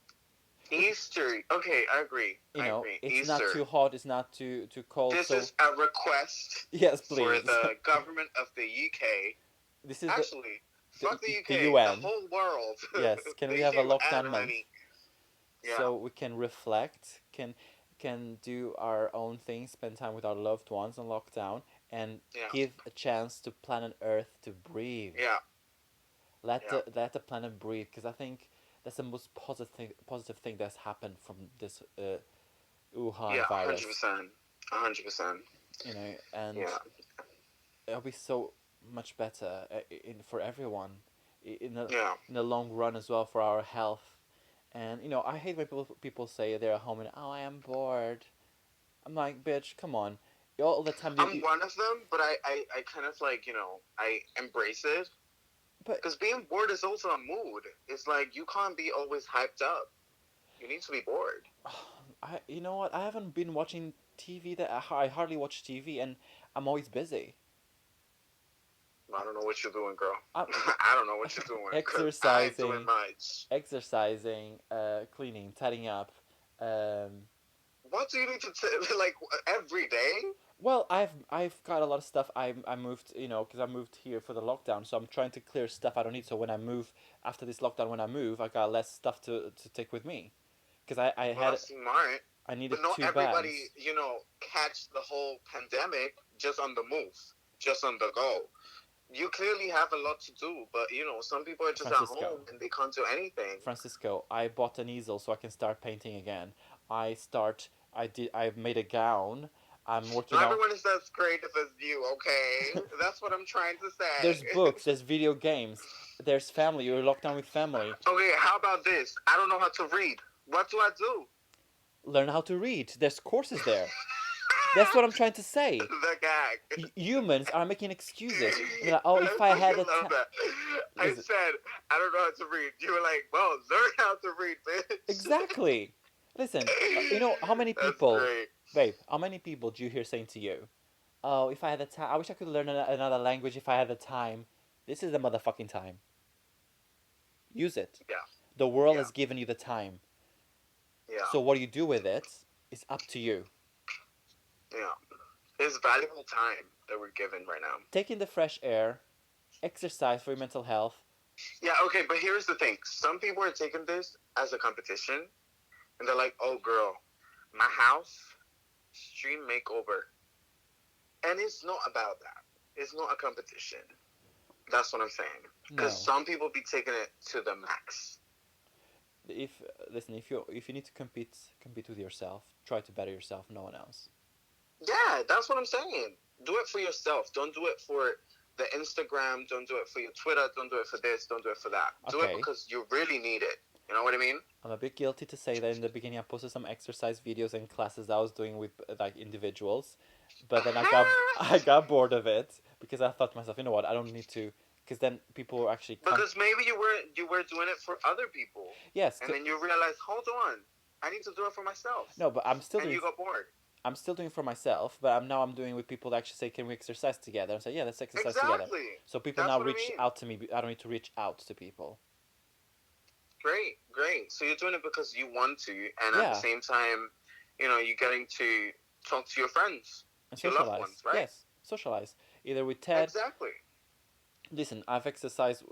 [SPEAKER 2] Easter. Okay, I agree.
[SPEAKER 1] You
[SPEAKER 2] I
[SPEAKER 1] know,
[SPEAKER 2] agree.
[SPEAKER 1] it's not
[SPEAKER 2] Easter.
[SPEAKER 1] too hot, it's not too cold.
[SPEAKER 2] This
[SPEAKER 1] So
[SPEAKER 2] is a request
[SPEAKER 1] yes,
[SPEAKER 2] for
[SPEAKER 1] please.
[SPEAKER 2] the government of the UK.
[SPEAKER 1] This is
[SPEAKER 2] Actually, fuck the
[SPEAKER 1] the
[SPEAKER 2] UK. The
[SPEAKER 1] UN.
[SPEAKER 2] whole world.
[SPEAKER 1] Yes, can
[SPEAKER 2] the
[SPEAKER 1] we have a
[SPEAKER 2] UN,
[SPEAKER 1] lockdown month
[SPEAKER 2] honey. Yeah.
[SPEAKER 1] so we can reflect, can do our own things, spend time with our loved ones on lockdown, and
[SPEAKER 2] Yeah.
[SPEAKER 1] give a chance to planet Earth to breathe.
[SPEAKER 2] Yeah. Yeah.
[SPEAKER 1] Let the planet breathe, because I think that's the most positive thing that's happened from this
[SPEAKER 2] Yeah.
[SPEAKER 1] Wuhan
[SPEAKER 2] Hundred
[SPEAKER 1] virus.
[SPEAKER 2] percent. 100%.
[SPEAKER 1] You know, and
[SPEAKER 2] Yeah.
[SPEAKER 1] it'll be so much better for everyone,
[SPEAKER 2] Yeah.
[SPEAKER 1] in the long run as well for our health. And you know, I hate when people say they're at home and, oh, I am bored. I'm like, bitch, come on. All the time
[SPEAKER 2] I'm one of them, but I kind of like, I embrace it.
[SPEAKER 1] but
[SPEAKER 2] Because being bored is also a mood. It's like you can't be always hyped up. You need to be bored.
[SPEAKER 1] you know what? I haven't been watching TV. I hardly watch TV, and I'm always busy.
[SPEAKER 2] I don't know what you're doing, girl.
[SPEAKER 1] I'm
[SPEAKER 2] I don't know what you're doing because I ain't doing
[SPEAKER 1] exercising,
[SPEAKER 2] much.
[SPEAKER 1] cleaning, tidying up. Um,
[SPEAKER 2] What do you need to like every day?
[SPEAKER 1] well, I've got a lot of stuff. I moved, you know, because I moved here for the lockdown, so I'm trying to clear stuff I don't need. So when I move after this lockdown, when I move, I got less stuff to take with me, because
[SPEAKER 2] Well, that's smart.
[SPEAKER 1] I needed
[SPEAKER 2] But not
[SPEAKER 1] two
[SPEAKER 2] everybody,
[SPEAKER 1] bags.
[SPEAKER 2] catch the whole pandemic just on the move, just on the go. You clearly have a lot to do, but some people are just at home
[SPEAKER 1] Francisco,
[SPEAKER 2] and they can't do anything.
[SPEAKER 1] Francisco, I bought an easel so I can start painting again. I made a gown. I'm working
[SPEAKER 2] Not
[SPEAKER 1] on.
[SPEAKER 2] everyone is as creative as you, okay? That's what I'm trying to
[SPEAKER 1] There's
[SPEAKER 2] say.
[SPEAKER 1] books, there's video games, there's family. You're locked down with family.
[SPEAKER 2] Okay, how about this? I don't know how to read. What do I do?
[SPEAKER 1] Learn how to read. There's courses there. That's what I'm trying to say.
[SPEAKER 2] The gag.
[SPEAKER 1] Humans are making excuses. They're like, oh,
[SPEAKER 2] I
[SPEAKER 1] if I had
[SPEAKER 2] fucking
[SPEAKER 1] a
[SPEAKER 2] love that. I
[SPEAKER 1] listen,
[SPEAKER 2] said, I don't know how to read. You were like, well, learn how to read, bitch.
[SPEAKER 1] exactly. Listen, you know how many
[SPEAKER 2] That's
[SPEAKER 1] people,
[SPEAKER 2] great.
[SPEAKER 1] babe? How many people do you hear saying to you, "Oh, if I had the time, I wish I could learn another language if I had the time." This is the motherfucking time. Use it.
[SPEAKER 2] Yeah,
[SPEAKER 1] The world
[SPEAKER 2] yeah,
[SPEAKER 1] has given you the time.
[SPEAKER 2] yeah,
[SPEAKER 1] So what you do with it is up to you.
[SPEAKER 2] yeah. It's valuable time that we're given right now.
[SPEAKER 1] Take in the fresh air, exercise for your mental health.
[SPEAKER 2] Yeah, okay, but here's the thing. Some people are taking this as a competition, and they're like, oh, girl, my house, stream makeover. And it's not about that. It's not a competition. That's what I'm saying. Because
[SPEAKER 1] No.
[SPEAKER 2] some people be taking it to the max.
[SPEAKER 1] If listen, if you need to compete with yourself. Try to better yourself. No one else.
[SPEAKER 2] Yeah, that's what I'm saying. Do it for yourself. Don't do it for the Instagram. Don't do it for your Twitter. Don't do it for this. Don't do it for that. Do it
[SPEAKER 1] Okay.
[SPEAKER 2] because you really need it. You know what I mean?
[SPEAKER 1] I'm a bit guilty to say that in the beginning I posted some exercise videos and classes that I was doing with like individuals, but then I got bored of it because I thought to myself, you know what, I don't need to, because then people were actually
[SPEAKER 2] Because maybe you were doing it for other people,
[SPEAKER 1] yes,
[SPEAKER 2] and then you realize, hold on, I need to do it for myself,
[SPEAKER 1] no, but
[SPEAKER 2] and you got bored.
[SPEAKER 1] I'm still doing it for myself, but I'm doing with people that actually say, can we exercise together? And say, yeah, let's exercise together.
[SPEAKER 2] Exactly.
[SPEAKER 1] So people
[SPEAKER 2] That's
[SPEAKER 1] now
[SPEAKER 2] what I
[SPEAKER 1] reach
[SPEAKER 2] mean.
[SPEAKER 1] out to me. I don't need to reach out to people.
[SPEAKER 2] Great, great. So you're doing it because you want to, and at
[SPEAKER 1] Yeah.
[SPEAKER 2] the same time, you're getting to talk to your friends.
[SPEAKER 1] and
[SPEAKER 2] your loved ones,
[SPEAKER 1] socialize.
[SPEAKER 2] right?
[SPEAKER 1] Yes, socialize either with Ted.
[SPEAKER 2] Exactly.
[SPEAKER 1] Listen, I've exercised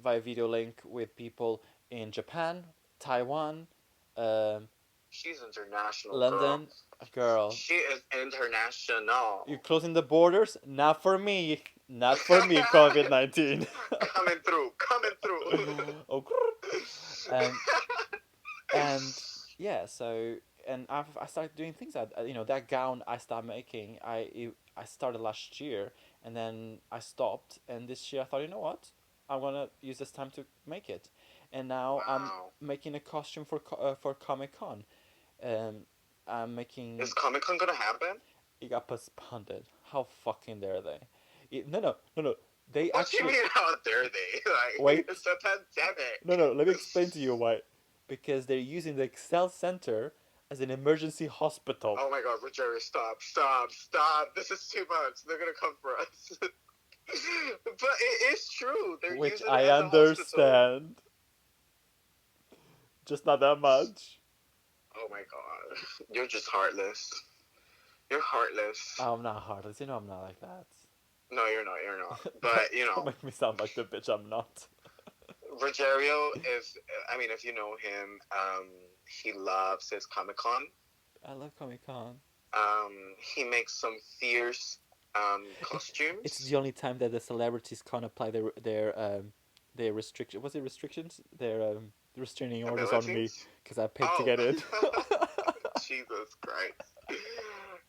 [SPEAKER 1] via video link with people in Japan, Taiwan, um,
[SPEAKER 2] She's international, girl.
[SPEAKER 1] London. Girl,
[SPEAKER 2] She is international.
[SPEAKER 1] you're closing the borders. Not for me. Not for me. COVID-19.
[SPEAKER 2] Coming through, coming through.
[SPEAKER 1] Oh, um, and yeah, so and I started doing things that that gown I started making. I started last year, and then I stopped. And this year I thought, you know what, I'm gonna use this time to make it, and now I'm
[SPEAKER 2] Wow.
[SPEAKER 1] making a costume for Comic Con. Um, I'm making.
[SPEAKER 2] Is Comic Con gonna happen?
[SPEAKER 1] It got postponed. How fucking dare they? No, no, no, no. They
[SPEAKER 2] What do you
[SPEAKER 1] actually
[SPEAKER 2] mean, how dare they? Like,
[SPEAKER 1] wait.
[SPEAKER 2] it's a pandemic.
[SPEAKER 1] No, no. Let me explain to you why. Because they're using the Excel Center as an emergency hospital,
[SPEAKER 2] Oh my god, Jerry, stop, stop, stop. This is too much. They're gonna come for us. But it is true. They're
[SPEAKER 1] which
[SPEAKER 2] using
[SPEAKER 1] I
[SPEAKER 2] it as a hospital.
[SPEAKER 1] understand, just not that much.
[SPEAKER 2] Oh my god. You're just heartless. You're heartless.
[SPEAKER 1] I'm not heartless. I'm not like that.
[SPEAKER 2] No, you're not. You're not.
[SPEAKER 1] don't,
[SPEAKER 2] But,
[SPEAKER 1] don't make me sound like the bitch I'm not.
[SPEAKER 2] Rogerio is, I mean, if you know him, he loves his Comic Con.
[SPEAKER 1] I love Comic Con.
[SPEAKER 2] He makes some fierce
[SPEAKER 1] It's
[SPEAKER 2] costumes.
[SPEAKER 1] the only time that the celebrities can't apply their restriction. Was it restrictions? Their restraining orders on me
[SPEAKER 2] Abilities?
[SPEAKER 1] because I paid to
[SPEAKER 2] Oh,
[SPEAKER 1] get in.
[SPEAKER 2] Jesus Christ.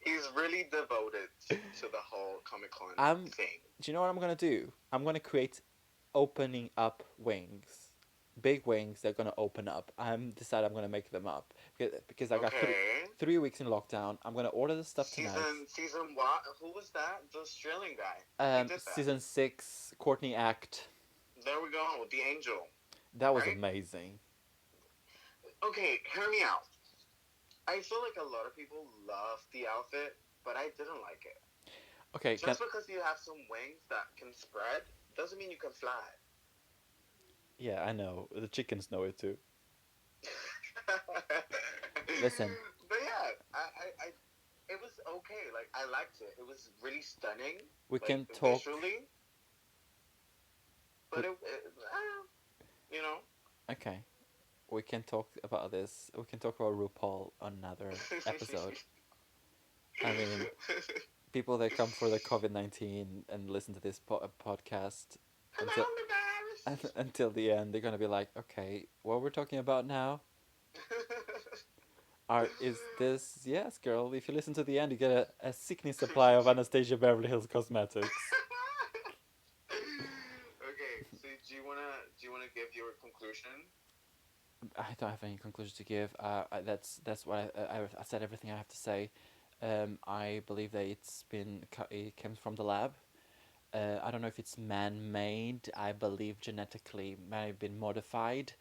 [SPEAKER 2] He's really devoted to the whole Comic Con
[SPEAKER 1] I'm.
[SPEAKER 2] thing.
[SPEAKER 1] Do you know what I'm gonna do? I'm gonna create opening up wings, big wings. They're gonna open up. I'm decided I'm gonna make them up because I got
[SPEAKER 2] Okay.
[SPEAKER 1] 3 weeks in lockdown. I'm gonna order the stuff tonight.
[SPEAKER 2] Season what? Who was that? The Australian guy. He did that.
[SPEAKER 1] Season 6, Courtney Act.
[SPEAKER 2] There we go. The Angel.
[SPEAKER 1] That was
[SPEAKER 2] Right?
[SPEAKER 1] amazing.
[SPEAKER 2] Okay, hear me out. I feel like a lot of people love the outfit, but I didn't like it.
[SPEAKER 1] Okay,
[SPEAKER 2] Just because you have some wings that can spread doesn't mean you can fly.
[SPEAKER 1] yeah, I know. The chickens know it too. Listen,
[SPEAKER 2] But yeah, I it was okay. Like, I liked it. It was really stunning,
[SPEAKER 1] we
[SPEAKER 2] like,
[SPEAKER 1] can talk.
[SPEAKER 2] visually. But you know.
[SPEAKER 1] Okay, we can talk about this. We can talk about RuPaul on another episode. I mean, people that come for the COVID-19 and listen to this podcast until
[SPEAKER 2] Coronavirus.
[SPEAKER 1] until the end, they're gonna be like, okay, what we're talking about now? Is this yes, girl? If you listen to the end, you get a sickening supply of Anastasia Beverly Hills Cosmetics.
[SPEAKER 2] Okay, so do you wanna give your conclusion?
[SPEAKER 1] I don't have any conclusion to give. That's what I said everything I have to say. I believe that it comes from the lab. I don't know if it's man-made. I believe genetically may have been modified.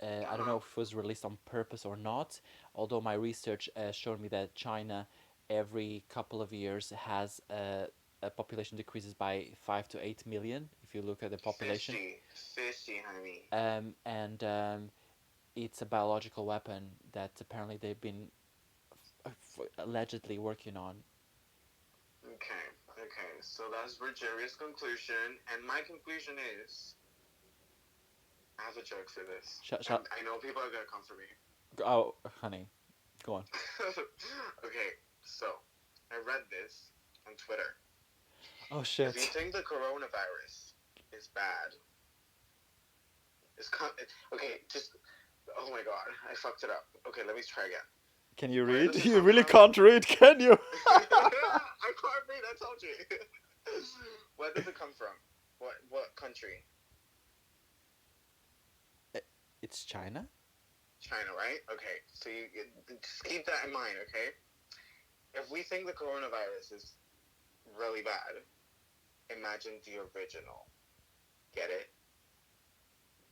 [SPEAKER 1] I don't know if it was released on purpose or not. Although my research showed me that China, every couple of years, has a population decreases by 5 to 8 million. If you look at the population,
[SPEAKER 2] Fishy, honey.
[SPEAKER 1] and it's a biological weapon that apparently they've been allegedly working on.
[SPEAKER 2] Okay, okay. So that's Rogeria's conclusion, and my conclusion is I have a joke for this. And I know people are gonna come for me.
[SPEAKER 1] Oh, honey, go on.
[SPEAKER 2] Okay, so I read this on Twitter.
[SPEAKER 1] Oh
[SPEAKER 2] If you
[SPEAKER 1] shit.
[SPEAKER 2] think the coronavirus is bad, okay. Just oh my god, I fucked it up. Okay, let me try again.
[SPEAKER 1] Can you
[SPEAKER 2] Where
[SPEAKER 1] read?
[SPEAKER 2] does it
[SPEAKER 1] You
[SPEAKER 2] come
[SPEAKER 1] really
[SPEAKER 2] from?
[SPEAKER 1] can't read, can you?
[SPEAKER 2] I can't read. I told you. Where does it come from? What country?
[SPEAKER 1] It's China?
[SPEAKER 2] China, right? Okay, so you just keep that in mind, okay? If we think the coronavirus is really bad, imagine the original. Get it?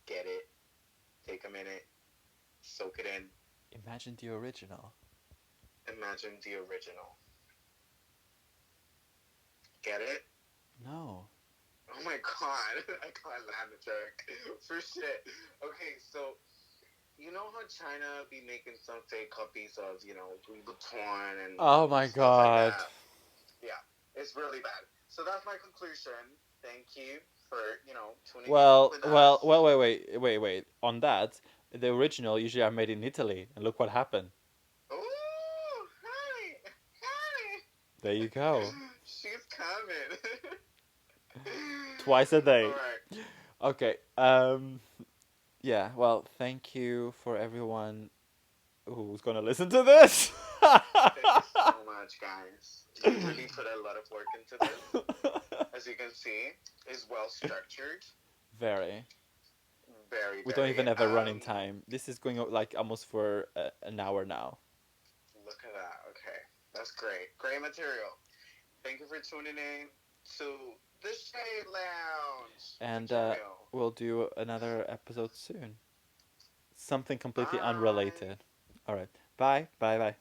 [SPEAKER 2] Get it? Take a minute. Soak it in.
[SPEAKER 1] Imagine the original.
[SPEAKER 2] Imagine the original. Get it?
[SPEAKER 1] No.
[SPEAKER 2] Oh my god, I can't land the joke. For shit. Okay, so you know how China be making some fake copies of, Louis Vuitton and
[SPEAKER 1] Oh my
[SPEAKER 2] stuff like
[SPEAKER 1] god.
[SPEAKER 2] that? It's really bad. So that's my conclusion. Thank you for tuning in
[SPEAKER 1] Well,
[SPEAKER 2] with
[SPEAKER 1] well,
[SPEAKER 2] us.
[SPEAKER 1] well. Wait. On that, the original usually are made in Italy, and look what happened.
[SPEAKER 2] Ooh, honey, honey.
[SPEAKER 1] There you go.
[SPEAKER 2] She's coming.
[SPEAKER 1] Twice a
[SPEAKER 2] All
[SPEAKER 1] day.
[SPEAKER 2] right.
[SPEAKER 1] Okay. Yeah. Well, thank you for everyone who's gonna listen to this.
[SPEAKER 2] Thank you so much, guys. We really put a lot of work into this. As you can see, it's well structured.
[SPEAKER 1] Very.
[SPEAKER 2] Very,
[SPEAKER 1] We don't
[SPEAKER 2] very.
[SPEAKER 1] even have a running time. This is going like almost for an hour now.
[SPEAKER 2] Look at that. Okay, that's great. Great material. Thank you for tuning in to the Shade Lounge
[SPEAKER 1] And
[SPEAKER 2] material.
[SPEAKER 1] we'll do another episode soon. Something completely
[SPEAKER 2] Bye.
[SPEAKER 1] unrelated. All right. Bye. Bye. Bye.